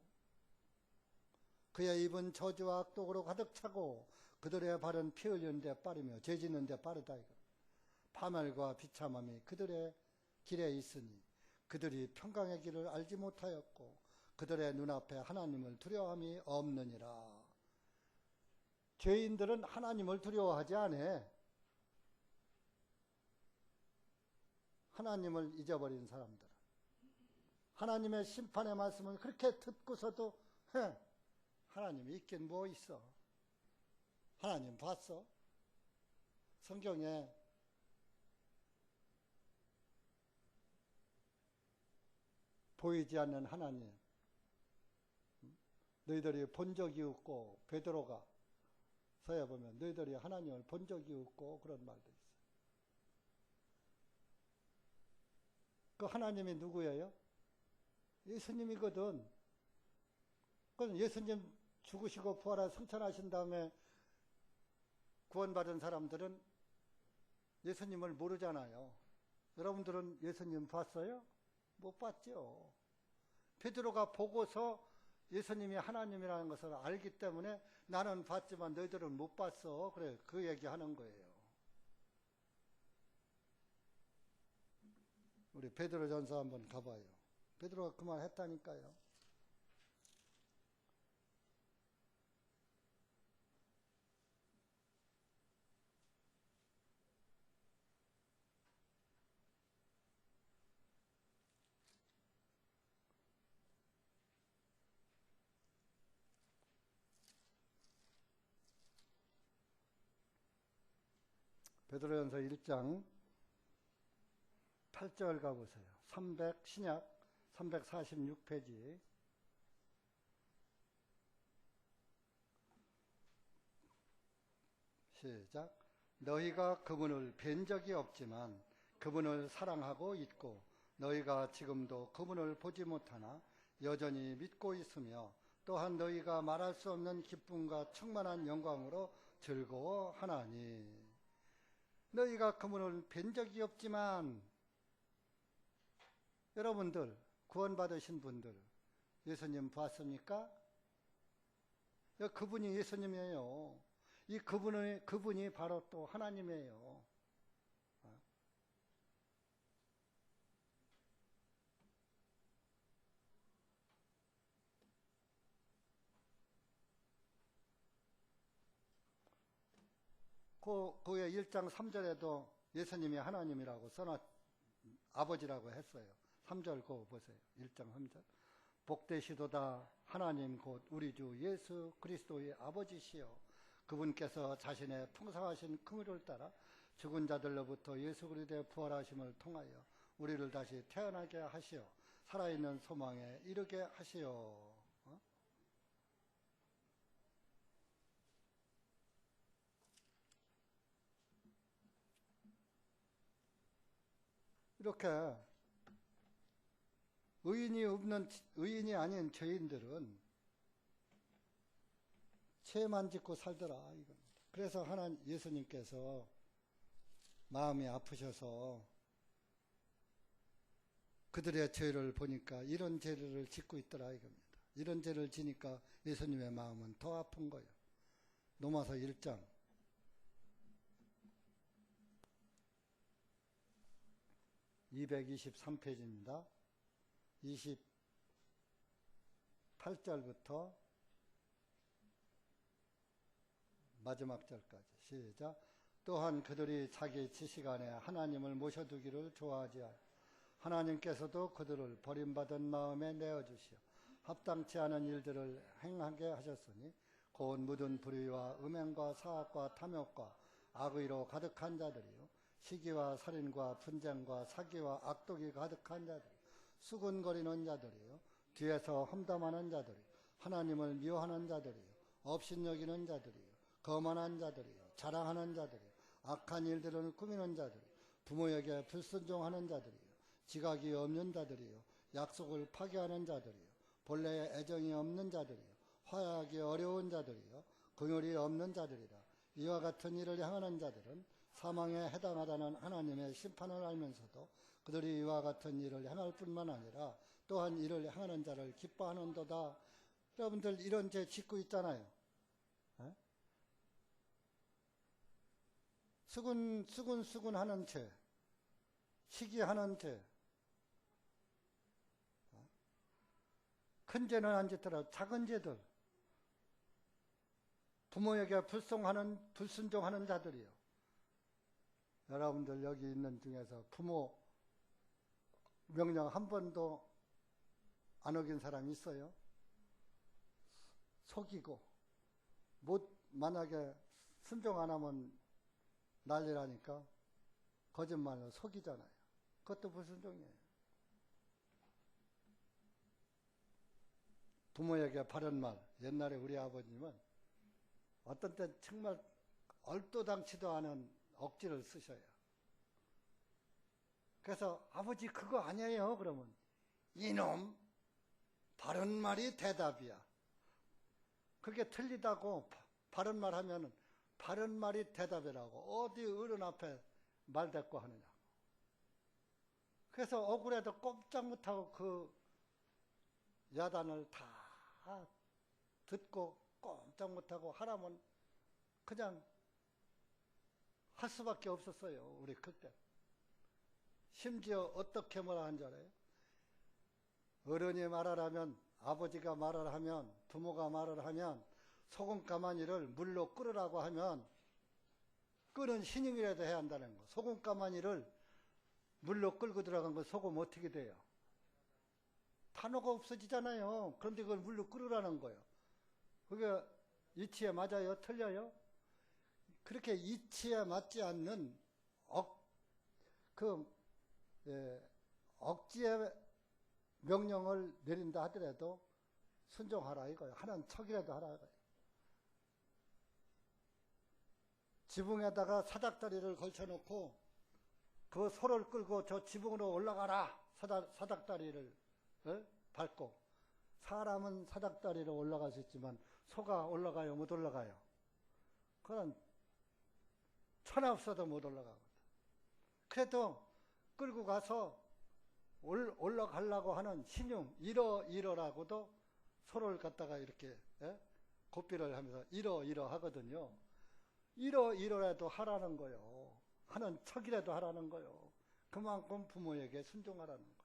A: 그의 입은 저주와 악독으로 가득 차고 그들의 발은 피 흘리는 데 빠르며 죄 짓는 데 빠르다. 이거. 파멸과 비참함이 그들의 길에 있으니 그들이 평강의 길을 알지 못하였고 그들의 눈앞에 하나님을 두려워함이 없느니라. 죄인들은 하나님을 두려워하지 않아. 하나님을 잊어버린 사람들. 하나님의 심판의 말씀을 그렇게 듣고서도 하나님이 있긴 뭐 있어. 하나님 봤어? 성경에 보이지 않는 하나님, 너희들이 본 적이 없고, 베드로가 서야 보면 너희들이 하나님을 본 적이 없고 그런 말도 있어요. 그 하나님이 누구예요? 예수님이거든. 그건 예수님 죽으시고 부활하 승천하신 다음에 구원받은 사람들은 예수님을 모르잖아요. 여러분들은 예수님 봤어요? 못 봤죠. 베드로가 보고서 예수님이 하나님이라는 것을 알기 때문에 나는 봤지만 너희들은 못 봤어. 그래, 그 얘기하는 거예요. 우리 베드로전서 한번 가봐요. 베드로가 그 말 했다니까요. 베드로전서 1장 8절 가보세요. 신약 346페이지. 시작. 너희가 그분을 뵌 적이 없지만 그분을 사랑하고 있고 너희가 지금도 그분을 보지 못하나 여전히 믿고 있으며 또한 너희가 말할 수 없는 기쁨과 충만한 영광으로 즐거워하나니. 너희가 그분을 뵌 적이 없지만 여러분들 구원받으신 분들 예수님 봤습니까? 그분이 예수님이에요. 이 그분이 바로 또 하나님이에요. 그의 1장 3절에도 예수님이 하나님이라고 아버지라고 했어요. 3절 그거 보세요. 1장 3절. 복되시도다 하나님 곧 우리 주 예수 그리스도의 아버지시여 그분께서 자신의 풍성하신 긍휼을 따라 죽은 자들로부터 예수 그리스도의 부활하심을 통하여 우리를 다시 태어나게 하시어 살아있는 소망에 이르게 하시어. 이렇게 의인이 아닌 죄인들은 죄만 짓고 살더라 이겁니다. 그래서 예수님께서 마음이 아프셔서 그들의 죄를 보니까 이런 죄를 짓고 있더라 이겁니다. 이런 죄를 지니까 예수님의 마음은 더 아픈 거예요. 로마서 1장 223페이지입니다. 28절부터 마지막 절까지 시작. 또한 그들이 자기 지식 안에 하나님을 모셔두기를 좋아하지 않아 하나님께서도 그들을 버림받은 마음에 내어주시어 합당치 않은 일들을 행하게 하셨으니 곧 묻은 불의와 음행과 사악과 탐욕과 악의로 가득한 자들이요 시기와 살인과 분쟁과 사기와 악독이 가득한 자들 수군거리는 자들이요 뒤에서 험담하는 자들이요 하나님을 미워하는 자들이요 업신여기는 자들이요 거만한 자들이요 자랑하는 자들이요 악한 일들을 꾸미는 자들이요 부모에게 불순종하는 자들이요 지각이 없는 자들이요 약속을 파기하는 자들이요 본래의 애정이 없는 자들이요 화해하기 어려운 자들이요 긍휼이 없는 자들이라. 이와 같은 일을 행하는 자들은 사망에 해당하다는 하나님의 심판을 알면서도 그들이 이와 같은 일을 행할 뿐만 아니라 또한 이를 행하는 자를 기뻐하는도다. 여러분들 이런 죄 짓고 있잖아요. 에? 수근수근하는 죄, 시기하는 죄, 큰 죄는 안 짓더라도 작은 죄들, 부모에게 불순종하는 자들이요. 여러분들 여기 있는 중에서 부모 명령 한 번도 안 어긴 사람이 있어요? 속이고, 만약에 순종 안 하면 난리라니까 거짓말로 속이잖아요. 그것도 불순종이에요. 부모에게 바른 말, 옛날에 우리 아버님은 어떤 때 정말 얼토당치도 않은 억지를 쓰셔요. 그래서 아버지 그거 아니에요. 그러면 이놈 바른 말이 대답이야. 그게 틀리다고 바른 말 하면은 바른 말이 대답이라고 어디 어른 앞에 말대꾸 하느냐. 그래서 억울해도 꼼짝 못하고 그 야단을 다 듣고 꼼짝 못하고 하라면 그냥 할 수밖에 없었어요. 우리 그때. 심지어 어떻게 뭐라 한 줄 알아요? 어른이 말하라면, 아버지가 말을 하면, 부모가 말을 하면 소금 가마니를 물로 끓으라고 하면 끓은 신용이라도 해야 한다는 거. 소금 가마니를 물로 끌고 들어간 거 소금 어떻게 돼요? 탄호가 없어지잖아요. 그런데 그걸 물로 끓으라는 거예요. 그게 이치에 맞아요? 틀려요? 그렇게 이치에 맞지 않는 억지의 명령을 내린다 하더라도 순종하라 이거예요. 하나는 척이라도 하라 이거예요. 지붕에다가 사닥다리를 걸쳐놓고 그 소를 끌고 저 지붕으로 올라가라. 사닥다리를 밟고. 사람은 사닥다리로 올라갈 수 있지만 소가 올라가요? 못 올라가요? 그건 천하 없어도 못 올라가거든. 그래도 끌고 가서 올라가려고 하는 신용, 이러라고도 소를 갖다가 이렇게 고삐를 하면서 이러 하거든요. 이러라도 하라는 거요. 하는 척이라도 하라는 거요. 그만큼 부모에게 순종하라는 거예요.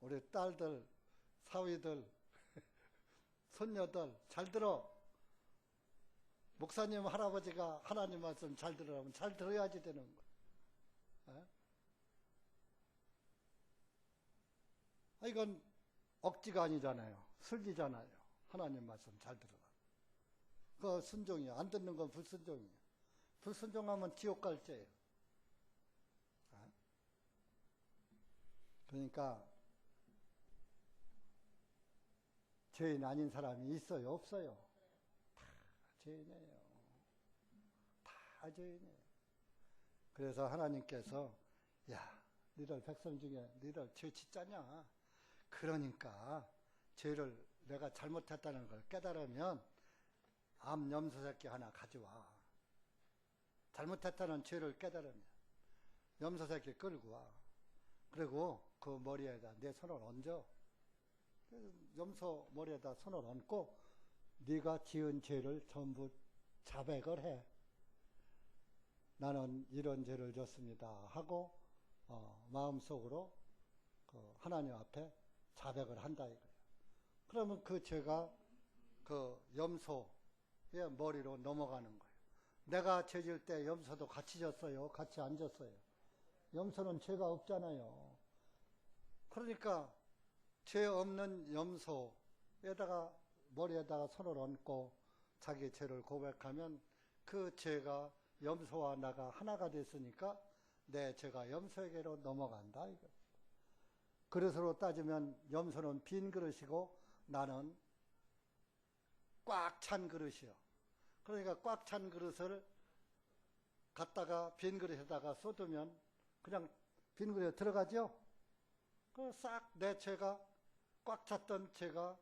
A: 우리 딸들, 사위들, 손녀들 잘 들어. 목사님, 할아버지가 하나님 말씀 잘 들으라면 잘 들어야지 되는 거예요. 이건 억지가 아니잖아요. 슬기잖아요. 하나님 말씀 잘 들어라. 그거 순종이에요. 안 듣는 건 불순종이에요. 불순종하면 지옥 갈 죄예요. 그러니까 죄인 아닌 사람이 있어요? 없어요? 다 죄인이에요. 다 죄인이에요. 그래서 하나님께서 야, 너희들 백성 중에 너희들 죄 짓자냐? 그러니까 죄를 내가 잘못했다는 걸 깨달으면 암 염소새끼 하나 가져와. 잘못했다는 죄를 깨달으면 염소새끼 끌고 와. 그리고 그 머리에다 내 손을 얹어. 염소 머리에다 손을 얹고 네가 지은 죄를 전부 자백을 해. 나는 이런 죄를 졌습니다 하고 마음속으로 하나님 앞에 자백을 한다 이거예요. 그러면 그 죄가 그 염소의 머리로 넘어가는 거예요. 내가 죄 질 때 염소도 같이 졌어요? 같이 안 졌어요? 염소는 죄가 없잖아요. 그러니까 죄 없는 염소에다가 머리에다가 손을 얹고 자기 죄를 고백하면 그 죄가 염소와 나가 하나가 됐으니까 내 죄가 염소에게로 넘어간다 이거. 그릇으로 따지면 염소는 빈 그릇이고 나는 꽉 찬 그릇이요. 그러니까 꽉 찬 그릇을 갖다가 빈 그릇에다가 쏟으면 그냥 빈 그릇에 들어가죠. 그 싹 내 죄가 꽉 찼던 죄가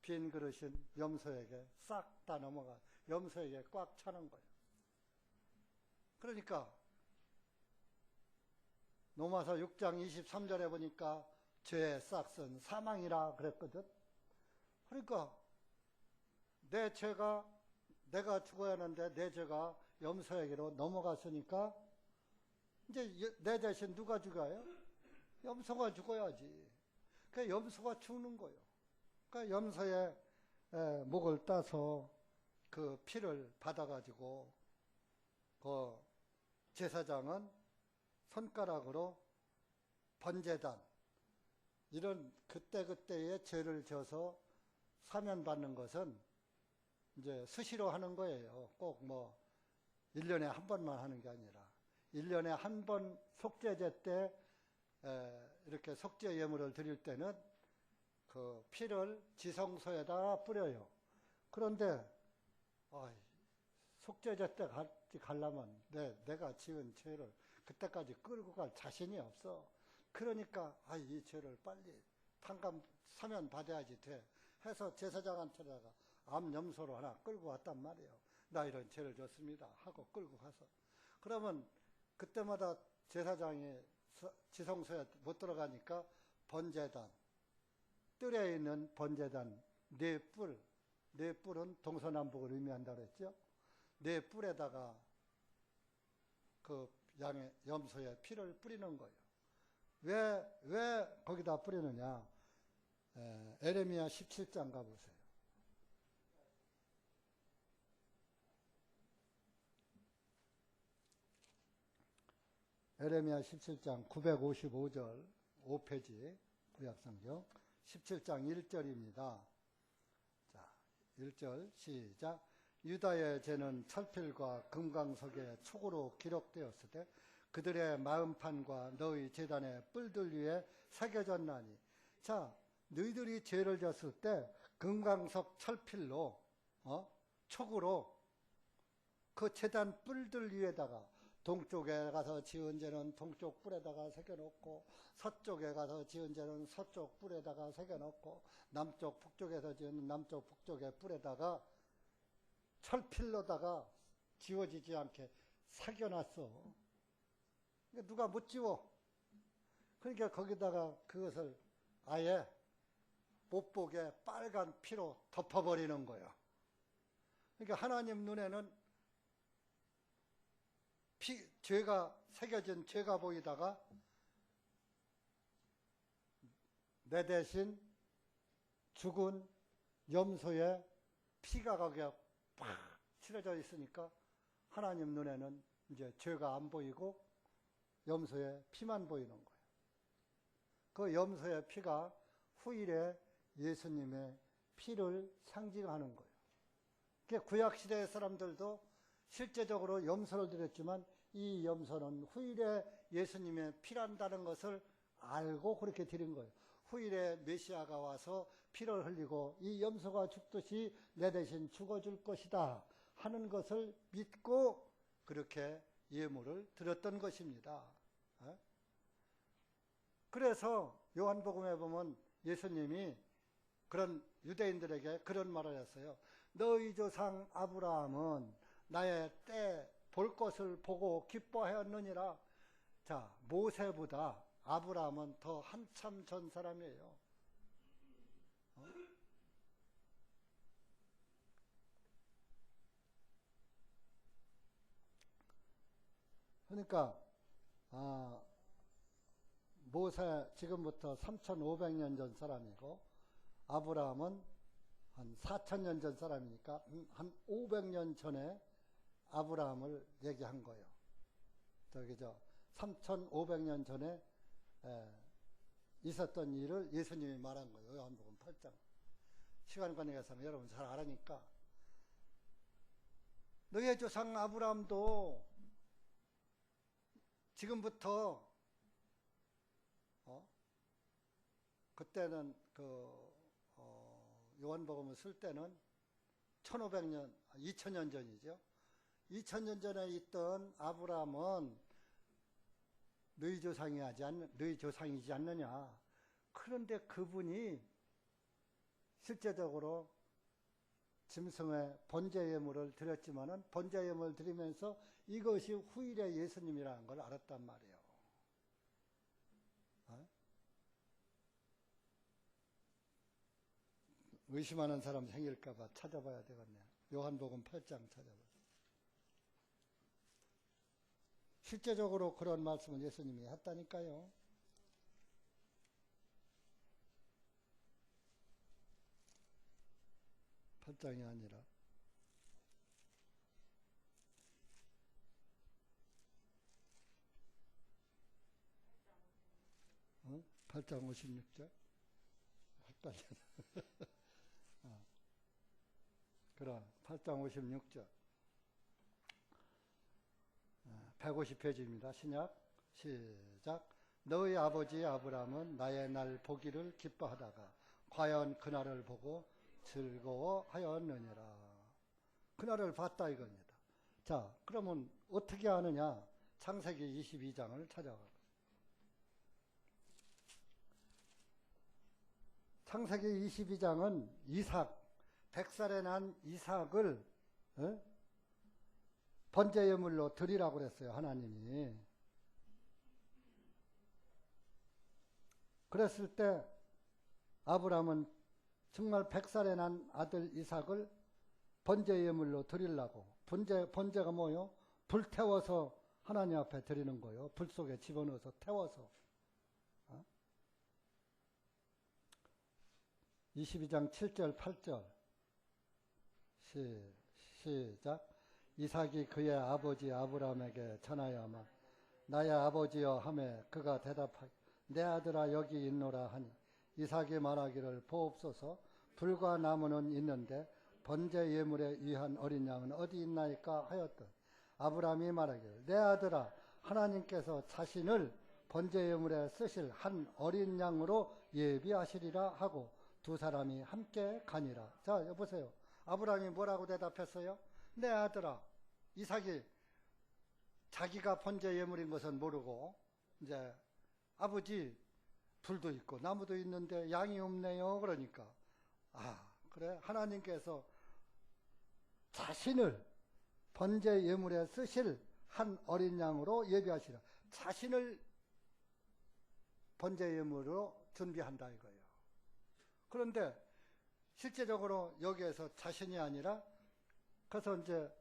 A: 빈 그릇인 염소에게 싹 다 넘어가 염소에게 꽉 차는 거예요. 그러니까 로마서 6장 23절에 보니까 죄의 싹은 사망이라 그랬거든. 그러니까 내 죄가, 내가 죽어야 하는데 내 죄가 염소에게로 넘어갔으니까 이제 내 대신 누가 죽어요? 염소가 죽어야지. 그러니까 염소가 죽는 거예요. 그러니까 염소의 목을 따서 그 피를 받아가지고 그 제사장은 손가락으로 번제단, 이런 그때그때의 죄를 져서 사면받는 것은 이제 수시로 하는 거예요. 꼭 뭐 1년에 한 번만 하는 게 아니라 1년에 한 번 속죄제 때 이렇게 속죄 예물을 드릴 때는 그 피를 지성소에다 뿌려요. 그런데 속죄제 때 가려면 내가 지은 죄를 그때까지 끌고 갈 자신이 없어. 그러니까 이 죄를 빨리 사면 받아야지 돼 해서 제사장한테다가 암염소로 하나 끌고 왔단 말이에요. 나 이런 죄를 졌습니다 하고 끌고 가서, 그러면 그때마다 제사장이 지성소에 못 들어가니까 번제단, 뜰에 있는 번제단 네 뿔은 동서남북을 의미한다고 그랬죠. 네 뿔에다가 그 양의 염소의 피를 뿌리는 거예요. 왜 거기다 뿌리느냐? 에레미야 17장 가보세요. 에레미야 17장 955절 5페이지 구약성경 17장 1절입니다. 자, 1절 시작. 유다의 죄는 철필과 금강석의 촉으로 기록되었을 때 그들의 마음판과 너희 제단의 뿔들 위에 새겨졌나니. 자, 너희들이 죄를 졌을 때 금강석 철필로 촉으로 그 제단 뿔들 위에다가, 동쪽에 가서 지은 죄는 동쪽 뿔에다가 새겨놓고, 서쪽에 가서 지은 죄는 서쪽 뿔에다가 새겨놓고, 남쪽 북쪽에서 지은 남쪽 북쪽의 뿔에다가 철필로다가 지워지지 않게 새겨놨어. 그러니까 누가 못 지워. 그러니까 거기다가 그것을 아예 못 보게 빨간 피로 덮어버리는 거예요. 그러니까 하나님 눈에는 죄가 새겨진 죄가 보이다가 내 대신 죽은 염소의 피가 거기에 팍 칠해져 있으니까 하나님 눈에는 이제 죄가 안 보이고 염소의 피만 보이는 거예요. 그 염소의 피가 후일에 예수님의 피를 상징하는 거예요. 그러니까 구약시대의 사람들도 실제적으로 염소를 드렸지만 이 염소는 후일에 예수님의 피란다는 것을 알고 그렇게 드린 거예요. 후일에 메시아가 와서 피를 흘리고 이 염소가 죽듯이 내 대신 죽어줄 것이다 하는 것을 믿고 그렇게 예물을 드렸던 것입니다. 그래서 요한복음에 보면 예수님이 그런 유대인들에게 그런 말을 했어요. 너희 조상 아브라함은 나의 때 볼 것을 보고 기뻐하였느니라. 자, 모세보다 아브라함은 더 한참 전 사람이에요. 그러니까 모세 지금부터 3,500년 전 사람이고 아브라함은 한 4,000년 전 사람이니까 한 500년 전에 아브라함을 얘기한 거예요. 3,500년 전에 있었던 일을 예수님이 말한 거예요. 요한복음 8장. 시간 관계상 여러분 잘 알으니까. 너의 조상 아브라함도 지금부터 그때는 요한복음을 쓸 때는 1500년, 2000년 전이죠. 2000년 전에 있던 아브라함은 너희 조상이지 않느냐. 그런데 그분이 실제적으로 짐승의 번제 예물을 드렸지만은 번제 예물을 드리면서 이것이 후일의 예수님이라는 걸 알았단 말이에요. 의심하는 사람 생길까봐 찾아봐야 되겠네요. 요한복음 8장 찾아봐요. 실제적으로 그런 말씀을 예수님이 했다니까요. 팔장이 아니라 8장 56절? 헷갈려. 그럼 8장 56절. 150페이지입니다. 신약 시작. 너희 아버지 아브라함은 나의 날 보기를 기뻐하다가 과연 그날을 보고 즐거워하였느니라. 그날을 봤다 이겁니다. 자, 그러면 어떻게 하느냐? 창세기 22장을 찾아가고. 창세기 22장은 이삭, 100살에 난 이삭을 번제예물로 드리라고 그랬어요. 하나님이. 그랬을 때 아브라함은 정말 100살에 난 아들 이삭을 번제예물로 드리려고. 번제가 뭐요? 불태워서 하나님 앞에 드리는 거예요. 불 속에 집어넣어서 태워서. 22장 7절 8절 시작. 이삭이 그의 아버지 아브라함에게 전하여만 나의 아버지여 하매 그가 대답하기 내 아들아 여기 있노라 하니 이삭이 말하기를 보옵소서 불과 나무는 있는데 번제 예물에 위한 어린 양은 어디 있나이까 하였던 아브라함이 말하기를 내 아들아 하나님께서 자신을 번제 예물에 쓰실 한 어린 양으로 예비하시리라 하고 두 사람이 함께 가니라. 자, 여보세요. 아브라함이 뭐라고 대답했어요? 내 아들아, 이삭이 자기가 번제 예물인 것은 모르고 이제 아버지 불도 있고 나무도 있는데 양이 없네요. 그러니까 그래 하나님께서 자신을 번제 예물에 쓰실 한 어린 양으로 예비하시라. 자신을 번제 예물로 준비한다 이거예요. 그런데 실제적으로 여기에서 자신이 아니라 그래서 이제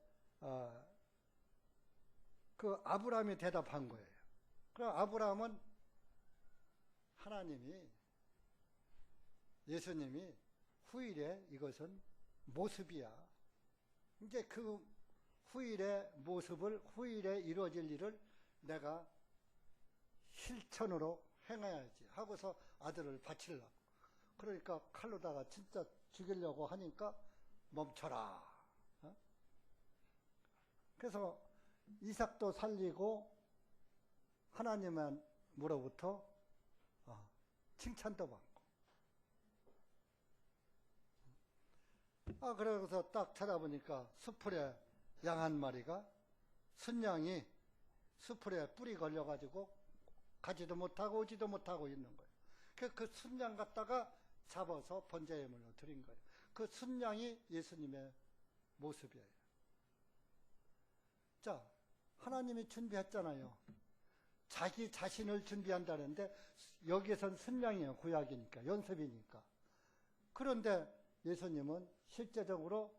A: 그 아브라함이 대답한 거예요. 그럼 아브라함은 하나님이 예수님이 후일에 이것은 모습이야. 이제 그 후일의 모습을 후일에 이루어질 일을 내가 실천으로 행해야지 하고서 아들을 바치려고. 그러니까 칼로다가 진짜 죽이려고 하니까 멈춰라. 그래서 이삭도 살리고 하나님으로부터 칭찬도 받고. 그래서 딱 찾아보니까 수풀에 양 한 마리가 순양이 수풀에 뿔이 걸려가지고 가지도 못하고 오지도 못하고 있는 거예요. 그 순양 갖다가 잡아서 번제예물로 드린 거예요. 그 순양이 예수님의 모습이에요. 자, 하나님이 준비했잖아요. 자기 자신을 준비한다는데 여기에선 순양이에요. 구약이니까, 연습이니까. 그런데 예수님은 실제적으로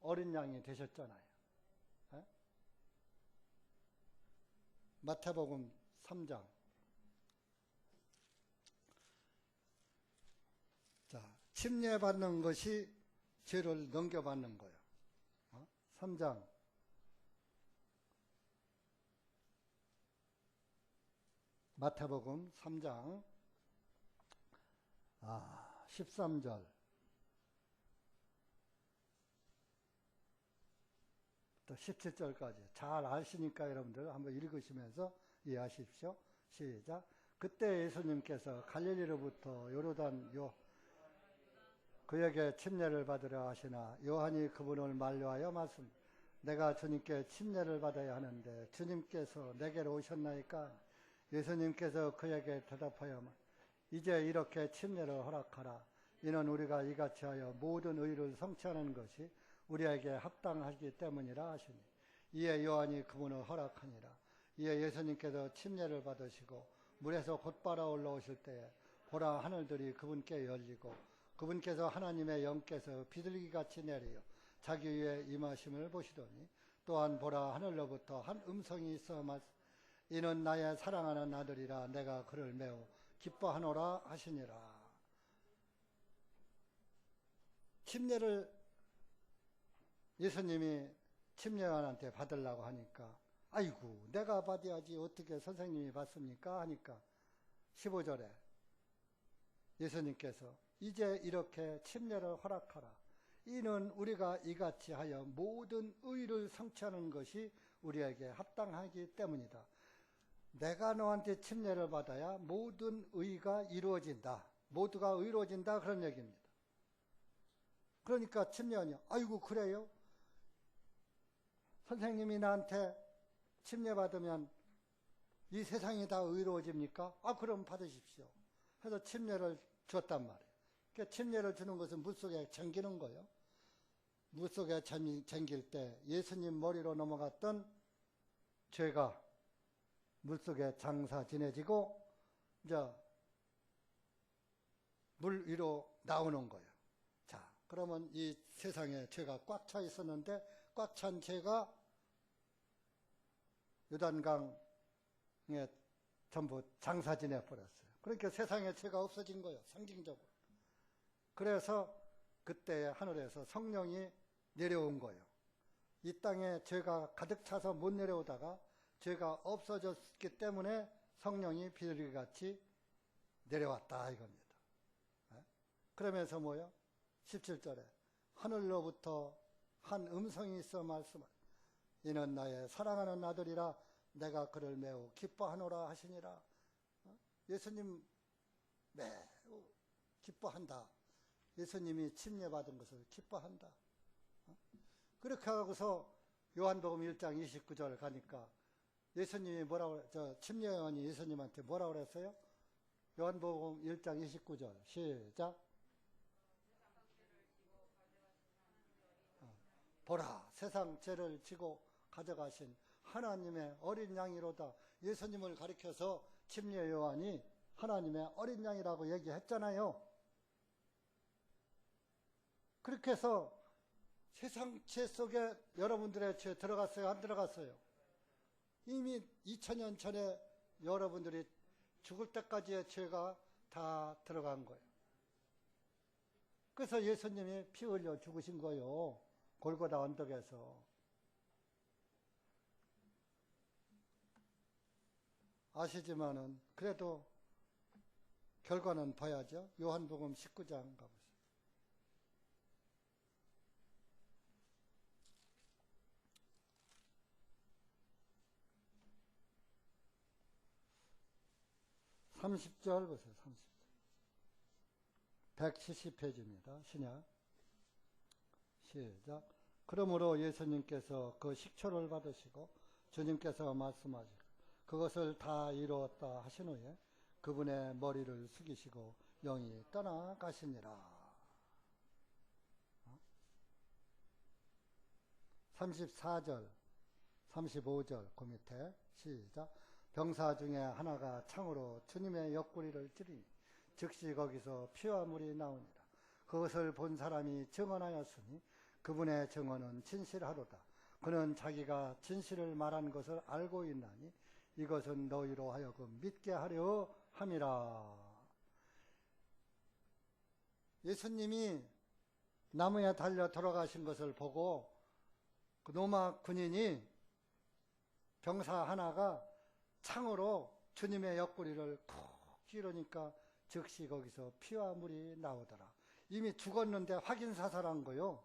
A: 어린 양이 되셨잖아요. 에? 마태복음 3장. 자, 침례받는 것이 죄를 넘겨받는 거예요. 3장. 마태복음 3장 13절 또 17절까지 잘 아시니까 여러분들 한번 읽으시면서 이해하십시오. 시작. 그때 예수님께서 갈릴리로부터 요르단 그에게 침례를 받으려 하시나 요한이 그분을 만류하여 말씀 내가 주님께 침례를 받아야 하는데 주님께서 내게로 오셨나이까? 예수님께서 그에게 대답하여 이제 이렇게 침례를 허락하라. 이는 우리가 이같이 하여 모든 의를 성취하는 것이 우리에게 합당하기 때문이라 하시니 이에 요한이 그분을 허락하니라. 이에 예수님께서 침례를 받으시고 물에서 곧바로 올라오실 때에 보라 하늘들이 그분께 열리고 그분께서 하나님의 영께서 비둘기같이 내려 자기 위에 임하심을 보시더니 또한 보라 하늘로부터 한 음성이 있어 이는 나의 사랑하는 아들이라 내가 그를 매우 기뻐하노라 하시니라. 침례를 예수님이 침례요한한테 받으려고 하니까 아이고 내가 받아야지 어떻게 선생님이 받습니까 하니까 15절에 예수님께서 이제 이렇게 침례를 허락하라. 이는 우리가 이같이 하여 모든 의를 성취하는 것이 우리에게 합당하기 때문이다. 내가 너한테 침례를 받아야 모든 의가 이루어진다. 모두가 의로워진다 그런 얘기입니다. 그러니까 침례하냐. 아이고 그래요? 선생님이 나한테 침례 받으면 이 세상이 다 의로워집니까? 아 그럼 받으십시오. 해서 침례를 줬단 말이에요. 그러니까 침례를 주는 것은 물속에 잠기는 거예요. 물속에 잠길 때 예수님 머리로 넘어갔던 죄가 물속에 장사 지내지고 이제 물 위로 나오는 거예요. 자, 그러면 이 세상에 죄가 꽉 차 있었는데 꽉 찬 죄가 요단강에 전부 장사 지내 버렸어요. 그러니까 세상에 죄가 없어진 거예요. 상징적으로. 그래서 그때 하늘에서 성령이 내려온 거예요. 이 땅에 죄가 가득 차서 못 내려오다가 죄가 없어졌기 때문에 성령이 비둘기같이 내려왔다 이겁니다. 그러면서 뭐요? 17절에 하늘로부터 한 음성이 있어 말씀하라. 이는 나의 사랑하는 아들이라 내가 그를 매우 기뻐하노라 하시니라. 예수님 매우 기뻐한다. 예수님이 침례받은 것을 기뻐한다. 그렇게 하고서 요한복음 1장 29절 가니까 예수님이 침례요한이 예수님한테 뭐라고 그랬어요? 요한복음 1장 29절 시작. 보라 세상 죄를 지고 가져가신 하나님의 어린 양이로다. 예수님을 가리켜서 침례요한이 하나님의 어린 양이라고 얘기했잖아요. 그렇게 해서 세상 죄 속에 여러분들의 죄 들어갔어요? 안 들어갔어요? 이미 2000년 전에 여러분들이 죽을 때까지의 죄가 다 들어간 거예요. 그래서 예수님이 피 흘려 죽으신 거예요. 골고다 언덕에서. 아시지만은 그래도 결과는 봐야죠. 요한복음 19장 가보세요. (30절) 보세요. 30절. 170페이지입니다. 신약. 시작. 그러므로 예수님께서 그 식초를 받으시고 주님께서 말씀하시고 그것을 다 이루었다 하신 후에 그분의 머리를 숙이시고 영이 떠나가시니라. 34절, 35절 그 밑에 시작. 병사 중에 하나가 창으로 주님의 옆구리를 찌르니 즉시 거기서 피와 물이 나오니라. 그것을 본 사람이 증언하였으니 그분의 증언은 진실하도다. 그는 자기가 진실을 말한 것을 알고 있나니 이것은 너희로 하여금 믿게 하려 함이라. 예수님이 나무에 달려 돌아가신 것을 보고 그 로마 군인이 병사 하나가 창으로 주님의 옆구리를 콕 찌르니까 즉시 거기서 피와 물이 나오더라. 이미 죽었는데 확인사살한 거요.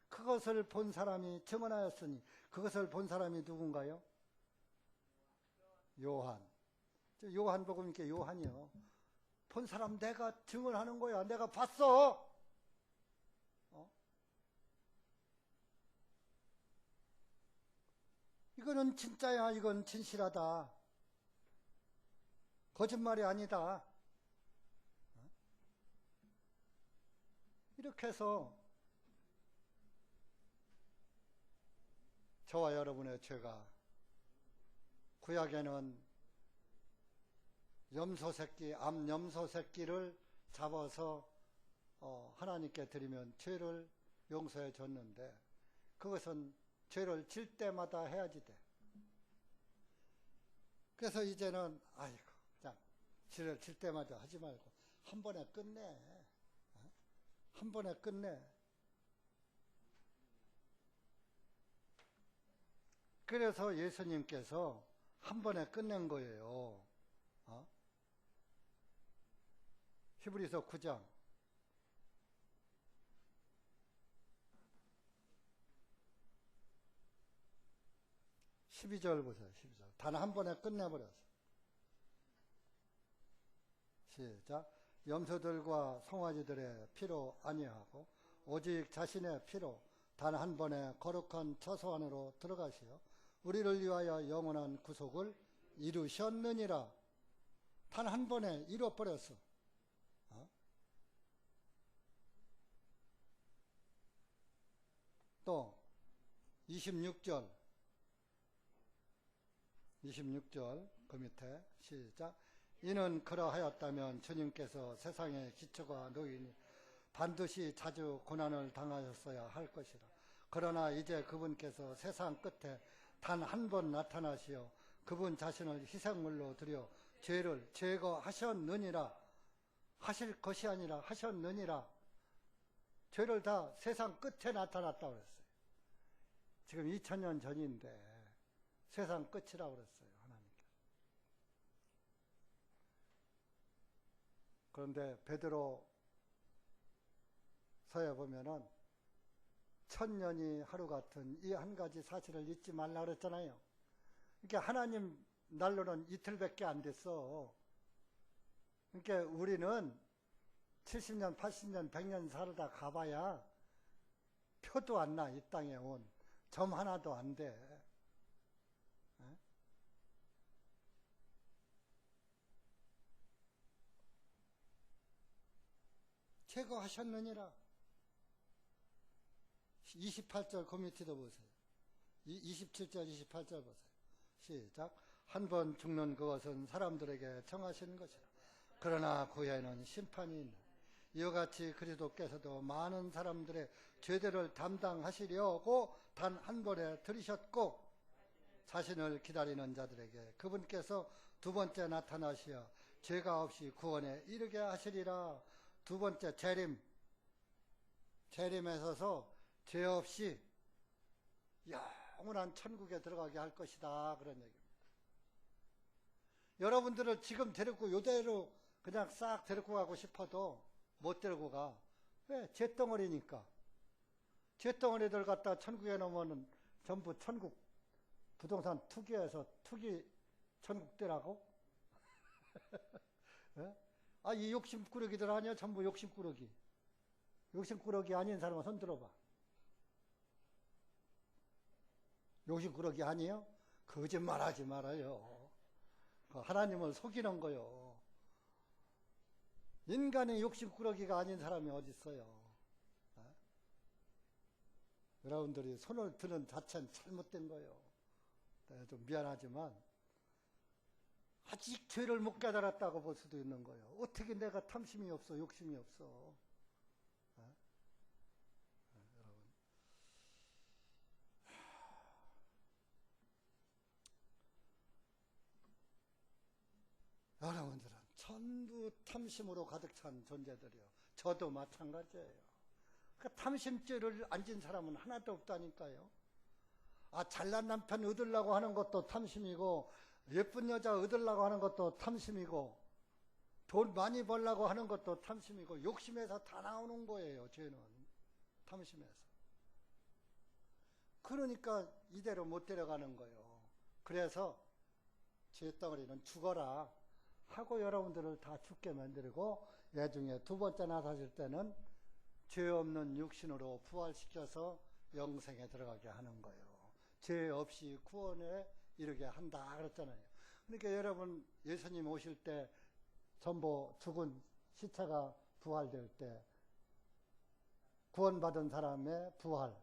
A: 그것을 본 사람이 증언하였으니 그것을 본 사람이 누군가요? 요한. 요한복음 이렇게 요한이요. 본 사람 내가 증언하는 거야. 내가 봤어. 이거는 진짜야. 이건 진실하다. 거짓말이 아니다. 이렇게 해서 저와 여러분의 죄가 구약에는 염소 새끼, 암 염소 새끼를 잡아서 하나님께 드리면 죄를 용서해 줬는데 그것은 죄를 질 때마다 해야지 돼. 그래서 이제는 아이고 그냥 죄를 질 때마다 하지 말고 한 번에 끝내. 한 번에 끝내. 그래서 예수님께서 한 번에 끝낸 거예요. 히브리서 9장 12절 보세요. 12절. 단 한 번에 끝내버렸어요. 시작. 염소들과 송아지들의 피로 아니하고 오직 자신의 피로 단 한 번에 거룩한 처소 안으로 들어가시어 우리를 위하여 영원한 구속을 이루셨느니라. 단 한 번에 이루어버렸어. 또 26절 그 밑에 시작. 이는 그러하였다면 주님께서 세상의 기초가 놓이니 반드시 자주 고난을 당하셨어야 할 것이라. 그러나 이제 그분께서 세상 끝에 단 한 번 나타나시어 그분 자신을 희생물로 드려 죄를 제거하셨느니라. 하실 것이 아니라 하셨느니라. 죄를 다 세상 끝에 나타났다고 그랬어요. 지금 2000년 전인데 세상 끝이라고 그랬어요. 하나님께서. 그런데 베드로서에 보면은 1000년이 하루 같은 이 한 가지 사실을 잊지 말라 그랬잖아요. 그러니까 하나님 날로는 이틀밖에 안 됐어. 그러니까 우리는 70년, 80년, 100년 살다 가봐야 표도 안 나. 이 땅에 온 점 하나도 안 돼. 제거하셨느니라. 28절 코미티도 보세요. 27절, 28절 보세요. 시작. 한 번 죽는 그것은 사람들에게 정하시는 것이라. 그러나 그 후에는 심판이 있는. 이와 같이 그리스도께서도 많은 사람들의 죄들을 담당하시려고 단 한 번에 들이셨고 자신을 기다리는 자들에게 그분께서 두 번째 나타나시어 죄가 없이 구원에 이르게 하시리라. 두 번째 재림에 서서 죄 없이 영원한 천국에 들어가게 할 것이다. 그런 얘기입니다. 여러분들을 지금 데리고 요대로 그냥 싹 데리고 가고 싶어도 못 데리고 가. 왜? 잿덩어리니까. 잿덩어리들 갖다 천국에 놓으면 전부 천국 부동산 투기해서 투기 천국대라고? 이 욕심꾸러기들 아니야? 전부 욕심꾸러기. 욕심꾸러기 아닌 사람은 손 들어봐. 욕심꾸러기 아니에요? 거짓말하지 말아요. 하나님을 속이는 거요. 인간의 욕심꾸러기가 아닌 사람이 어디 있어요? 여러분들이 손을 드는 자체는 잘못된 거예요. 좀 미안하지만 아직 죄를 못 깨달았다고 볼 수도 있는 거예요. 어떻게 내가 탐심이 없어, 욕심이 없어. 여러분들은 전부 탐심으로 가득 찬 존재들이요. 저도 마찬가지예요. 그러니까 탐심죄를 안 진 사람은 하나도 없다니까요. 잘난 남편 얻으려고 하는 것도 탐심이고, 예쁜 여자 얻으려고 하는 것도 탐심이고, 돈 많이 벌려고 하는 것도 탐심이고, 욕심에서 다 나오는 거예요, 죄는. 탐심에서. 그러니까 이대로 못 데려가는 거예요. 그래서 죄덩어리는 죽어라 하고 여러분들을 다 죽게 만들고, 나중에 두 번째 나타질 때는 죄 없는 육신으로 부활시켜서 영생에 들어가게 하는 거예요. 죄 없이 구원에 이르게 한다 그랬잖아요. 그러니까 여러분 예수님 오실 때 전부 죽은 시체가 부활될 때 구원받은 사람의 부활,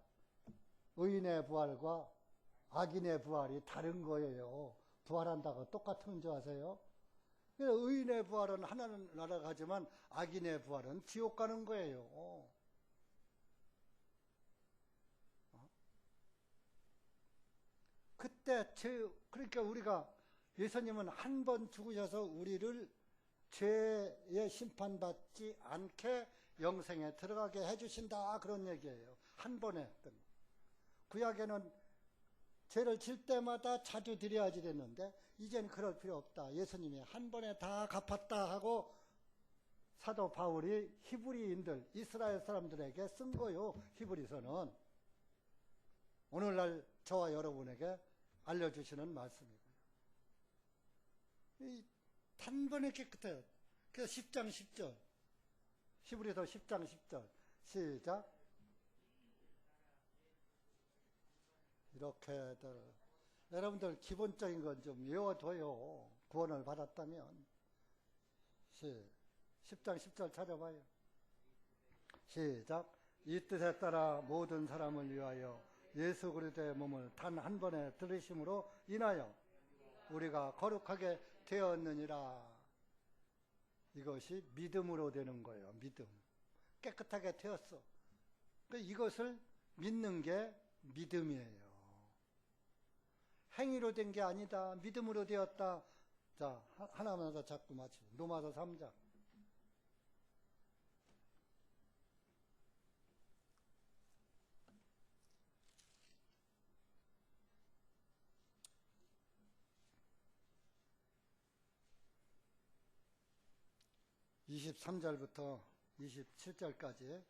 A: 의인의 부활과 악인의 부활이 다른 거예요. 부활한다고 똑같은 줄 아세요? 의인의 부활은 하나는 날아가지만 악인의 부활은 지옥 가는 거예요. 그때 그러니까 우리가 예수님은 한 번 죽으셔서 우리를 죄에 심판받지 않게 영생에 들어가게 해주신다, 그런 얘기예요. 한 번에 했던. 구약에는 죄를 질 때마다 자주 드려야지 됐는데 이제는 그럴 필요 없다. 예수님이 한 번에 다 갚았다 하고 사도 바울이 히브리인들, 이스라엘 사람들에게 쓴 거요. 히브리서는 오늘날 저와 여러분에게 알려주시는 말씀이고요. 단번에 깨끗해요. 그래서 10장 10절, 히브리서 10장 10절 시작. 이렇게들 여러분들 기본적인 건 좀 외워둬요. 구원을 받았다면. 10장 10절 찾아봐요. 시작. 이 뜻에 따라 모든 사람을 위하여 예수 그리스도의 몸을 단 한 번에 들으심으로 인하여 우리가 거룩하게 되었느니라. 이것이 믿음으로 되는 거예요. 믿음. 깨끗하게 되었어. 이것을 믿는 게 믿음이에요. 행위로 된 게 아니다. 믿음으로 되었다. 자, 하나만 더 잡고 마치고. 로마서 3장. (23절부터) (27절까지)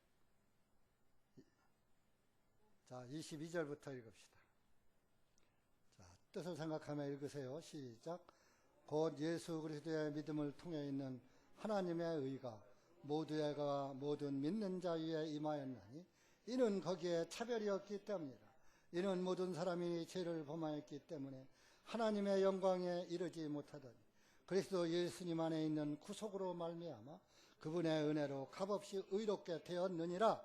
A: 자, 22절부터 읽읍시다. 자, 뜻을 생각하며 읽으세요. 시작. 곧 예수 그리스도의 믿음을 통해 있는 하나님의 의가 모두에게 모든 믿는 자 위에 임하였나니 이는 거기에 차별이 없기 때문이라. 이는 모든 사람이 죄를 범하였기 때문에 하나님의 영광에 이르지 못하더니 그리스도 예수님 안에 있는 구속으로 말미암아 그분의 은혜로 값없이 의롭게 되었느니라.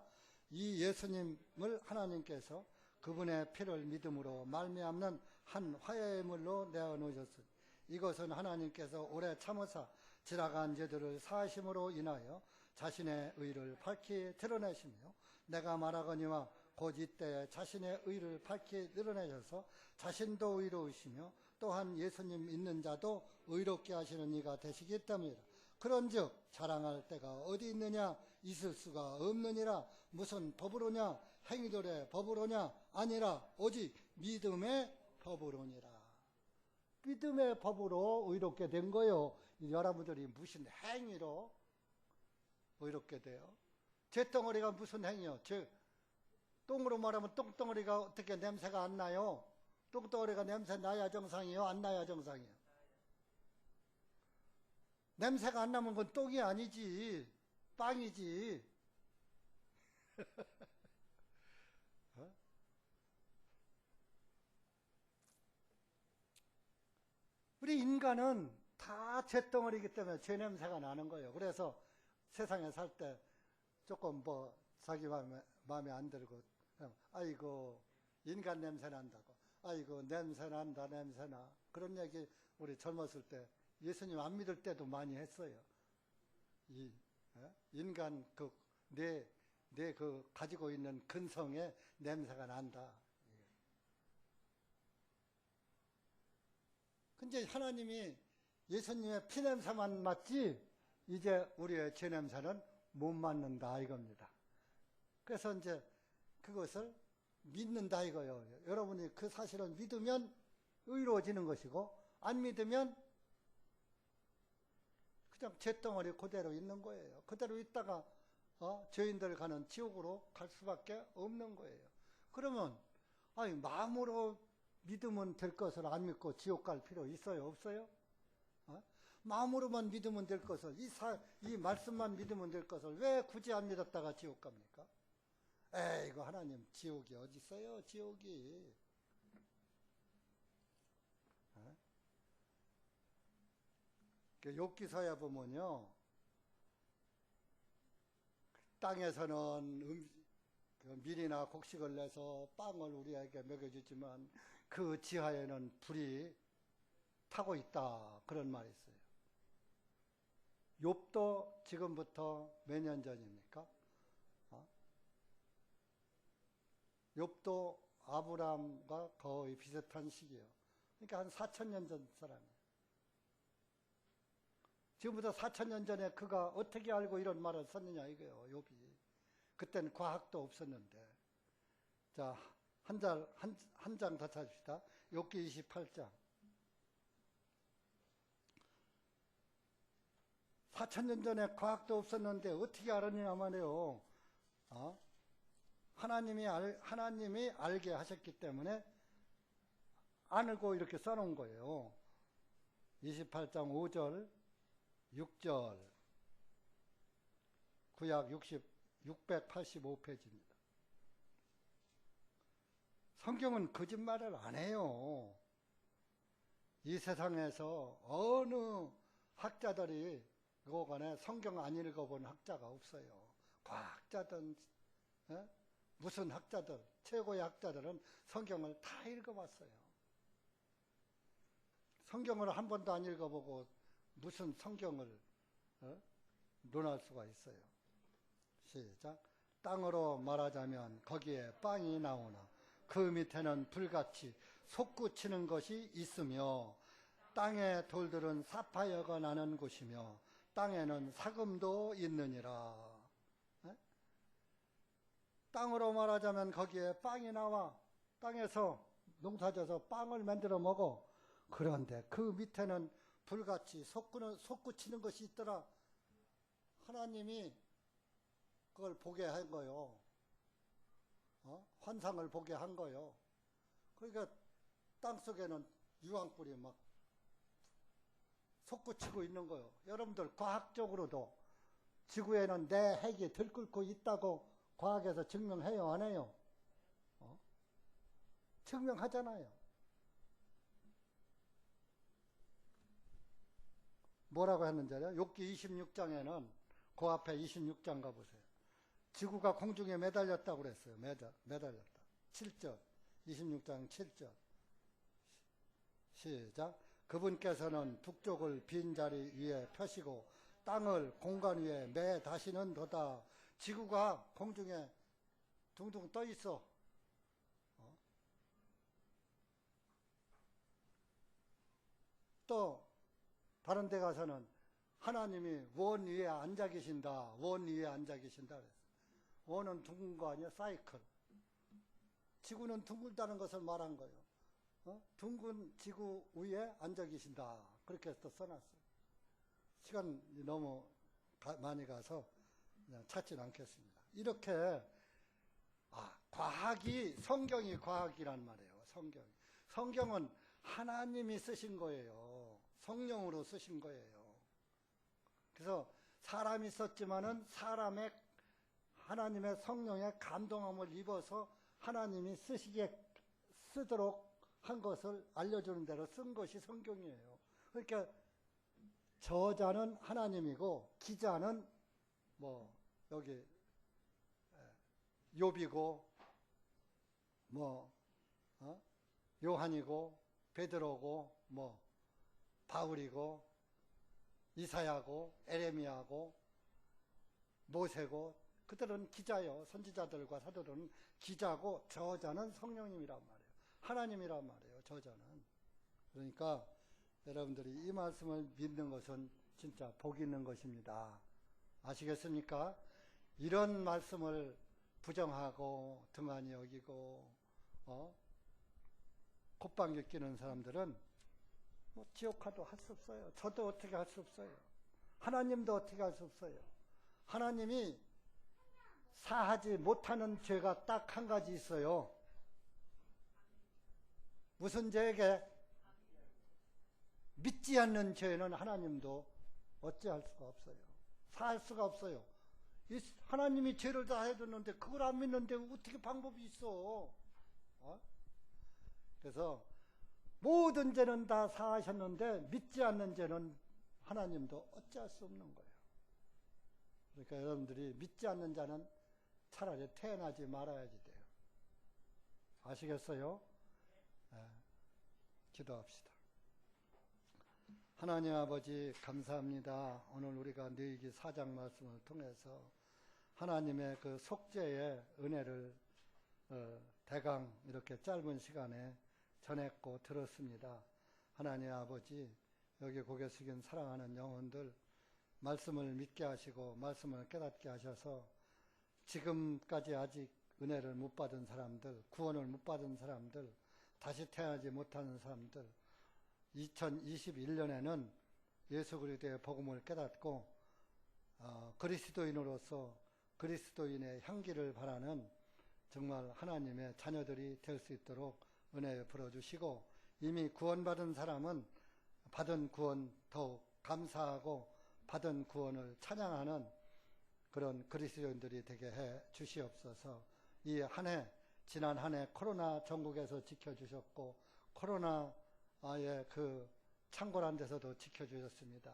A: 이 예수님을 하나님께서 그분의 피를 믿음으로 말미암는 한 화해물로 내어놓으셨으니 이것은 하나님께서 오래 참으사 지나간 죄들을 사하심으로 인하여 자신의 의를 밝히 드러내시며 내가 말하거니와 곧 이때에 자신의 의를 밝히 드러내셔서 자신도 의로우시며 또한 예수님 믿는 자도 의롭게 하시는 이가 되시기 때문이라. 그런즉 자랑할 때가 어디 있느냐? 있을 수가 없느니라. 무슨 법으로냐? 행위들의 법으로냐? 아니라 오직 믿음의 법으로니라. 믿음의 법으로 의롭게 된 거요. 여러분들이 무슨 행위로 의롭게 돼요? 잿덩어리가 무슨 행위요? 똥으로 말하면 똥덩어리가 어떻게 냄새가 안 나요? 똥덩어리가 냄새 나야 정상이요? 안 나야 정상이요? 냄새가 안 나면 그건 똥이 아니지. 빵이지. 어? 우리 인간은 다 잿덩어리이기 때문에 죄 냄새가 나는 거예요. 그래서 세상에 살 때 조금 자기 마음에 안 들고 아이고 인간 냄새 난다고, 아이고 냄새 난다 냄새나, 그런 얘기 우리 젊었을 때 예수님 안 믿을 때도 많이 했어요. 인간 내 가지고 있는 근성에 냄새가 난다. 근데 하나님이 예수님의 피 냄새만 맡지 이제 우리의 죄 냄새는 못 맡는다 이겁니다. 그래서 이제 그것을 믿는다 이거예요. 여러분이 그 사실을 믿으면 의로워지는 것이고 안 믿으면 그냥 잿덩어리 그대로 있는 거예요. 그대로 있다가 죄인들 가는 지옥으로 갈 수밖에 없는 거예요. 그러면 마음으로 믿으면 될 것을 안 믿고 지옥 갈 필요 있어요? 없어요? 마음으로만 믿으면 될 것을, 이 말씀만 믿으면 될 것을 왜 굳이 안 믿었다가 지옥 갑니까? 이거 하나님 지옥이 어디 있어요? 지옥이. 욥기서에 보면요, 땅에서는 밀이나 곡식을 내서 빵을 우리에게 먹여주지만 그 지하에는 불이 타고 있다, 그런 말이 있어요. 욥도 지금부터 몇 년 전입니까? 욥도 아브라함과 거의 비슷한 시기예요. 그러니까 한 4,000년 전 사람이에요. 지금부터 4,000년 전에 그가 어떻게 알고 이런 말을 썼느냐 이거예요. 욥이. 그때는 과학도 없었는데. 자, 한 장 더 찾읍시다. 욥기 28장. 4,000년 전에 과학도 없었는데 어떻게 알았냐 말이에요. 하나님이 알게 하셨기 때문에 알고 이렇게 써놓은 거예요. 28장 5절, 6절, 구약 685페이지입니다. 성경은 거짓말을 안 해요. 이 세상에서 어느 학자들이 그간에 성경 안 읽어본 학자가 없어요. 과학자든 무슨 학자들, 최고의 학자들은 성경을 다 읽어봤어요. 성경을 한 번도 안 읽어보고 무슨 성경을 논할 수가 있어요. 시작. 땅으로 말하자면 거기에 빵이 나오나 그 밑에는 불같이 솟구치는 것이 있으며 땅의 돌들은 사파이어가 나는 곳이며 땅에는 사금도 있느니라. 땅으로 말하자면 거기에 빵이 나와 땅에서 농사져서 빵을 만들어 먹어. 그런데 그 밑에는 불같이 솟구치는 것이 있더라. 하나님이 그걸 보게 한 거요. 환상을 보게 한 거요. 그러니까 땅속에는 유황불이 막 솟구치고 있는 거요. 여러분들 과학적으로도 지구에는 내 핵이 들끓고 있다고 과학에서 증명해요, 안 해요? 증명하잖아요. 뭐라고 했는지 알아요? 욥기 26장에는 그 앞에 26장 가보세요. 지구가 공중에 매달렸다고 그랬어요. 매달렸다. 7절. 26장 7절. 시작. 그분께서는 북쪽을 빈자리 위에 펴시고 땅을 공간 위에 매 다시는 도다. 지구가 공중에 둥둥 떠 있어. 또 다른 데 가서는 하나님이 원 위에 앉아 계신다. 원 위에 앉아 계신다. 원은 둥근 거 아니야? 사이클. 지구는 둥글다는 것을 말한 거예요. 둥근 지구 위에 앉아 계신다. 그렇게 또 써놨어요. 시간이 너무 많이 가서 그냥 찾지는 않겠습니다. 이렇게 성경이 과학이란 말이에요. 성경은 하나님이 쓰신 거예요. 성령으로 쓰신 거예요. 그래서 사람이 썼지만은 하나님의 성령의 감동함을 입어서 하나님이 쓰도록 한 것을 알려주는 대로 쓴 것이 성경이에요. 그러니까 저자는 하나님이고 기자는 여기 욥이고 요한이고 베드로고 바울이고 이사야고 에레미야고 모세고 그들은 기자요. 선지자들과 사도들은 기자고 저자는 성령님이란 말이에요. 하나님이란 말이에요. 저자는. 그러니까 여러분들이 이 말씀을 믿는 것은 진짜 복 있는 것입니다. 아시겠습니까? 이런 말씀을 부정하고 등한히 여기고 콧방귀 끼는 사람들은 지옥화도 할 수 없어요. 저도 어떻게 할 수 없어요. 하나님도 어떻게 할 수 없어요. 하나님이 사하지 못하는 죄가 딱 한 가지 있어요. 무슨 죄에게? 믿지 않는 죄는 하나님도 어찌할 수가 없어요. 사할 수가 없어요. 하나님이 죄를 다 해줬는데 그걸 안 믿는데 어떻게 방법이 있어? 그래서 모든 죄는 다 사하셨는데 믿지 않는 죄는 하나님도 어찌할 수 없는 거예요. 그러니까 여러분들이 믿지 않는 자는 차라리 태어나지 말아야지 돼요. 아시겠어요? 기도합시다. 하나님 아버지 감사합니다. 오늘 우리가 너희기 4장 말씀을 통해서 하나님의 그 속죄의 은혜를 대강 이렇게 짧은 시간에 전했고 들었습니다. 하나님 아버지, 여기 고개 숙인 사랑하는 영혼들 말씀을 믿게 하시고 말씀을 깨닫게 하셔서 지금까지 아직 은혜를 못 받은 사람들, 구원을 못 받은 사람들, 다시 태어나지 못하는 사람들, 2021년에는 예수 그리스도의 복음을 깨닫고 그리스도인으로서 그리스도인의 향기를 바라는 정말 하나님의 자녀들이 될 수 있도록 은혜 풀어주시고, 이미 구원받은 사람은 받은 구원 더욱 감사하고 받은 구원을 찬양하는 그런 그리스도인들이 되게 해 주시옵소서. 이 한 해, 지난 한 해 코로나 전국에서 지켜주셨고 코로나의 그 창궐한 데서도 지켜주셨습니다.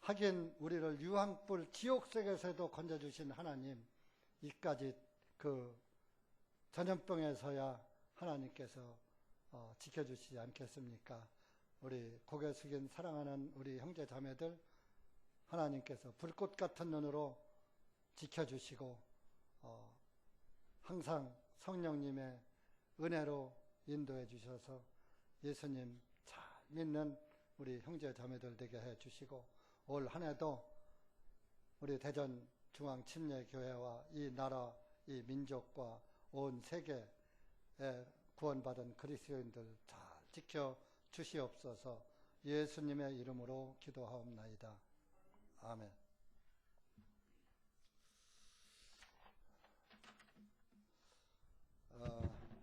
A: 하긴 우리를 유황불 지옥속에서도 건져주신 하나님, 이까지 그 전염병에서야 하나님께서 지켜주시지 않겠습니까? 우리 고개 숙인 사랑하는 우리 형제 자매들 하나님께서 불꽃 같은 눈으로 지켜주시고 항상 성령님의 은혜로 인도해 주셔서 예수님 잘 믿는 우리 형제 자매들 되게 해 주시고, 올 한 해도 우리 대전 중앙침례교회와 이 나라, 이 민족과 온 세계에 구원받은 그리스도인들 잘 지켜 주시옵소서. 예수님의 이름으로 기도하옵나이다. 아멘.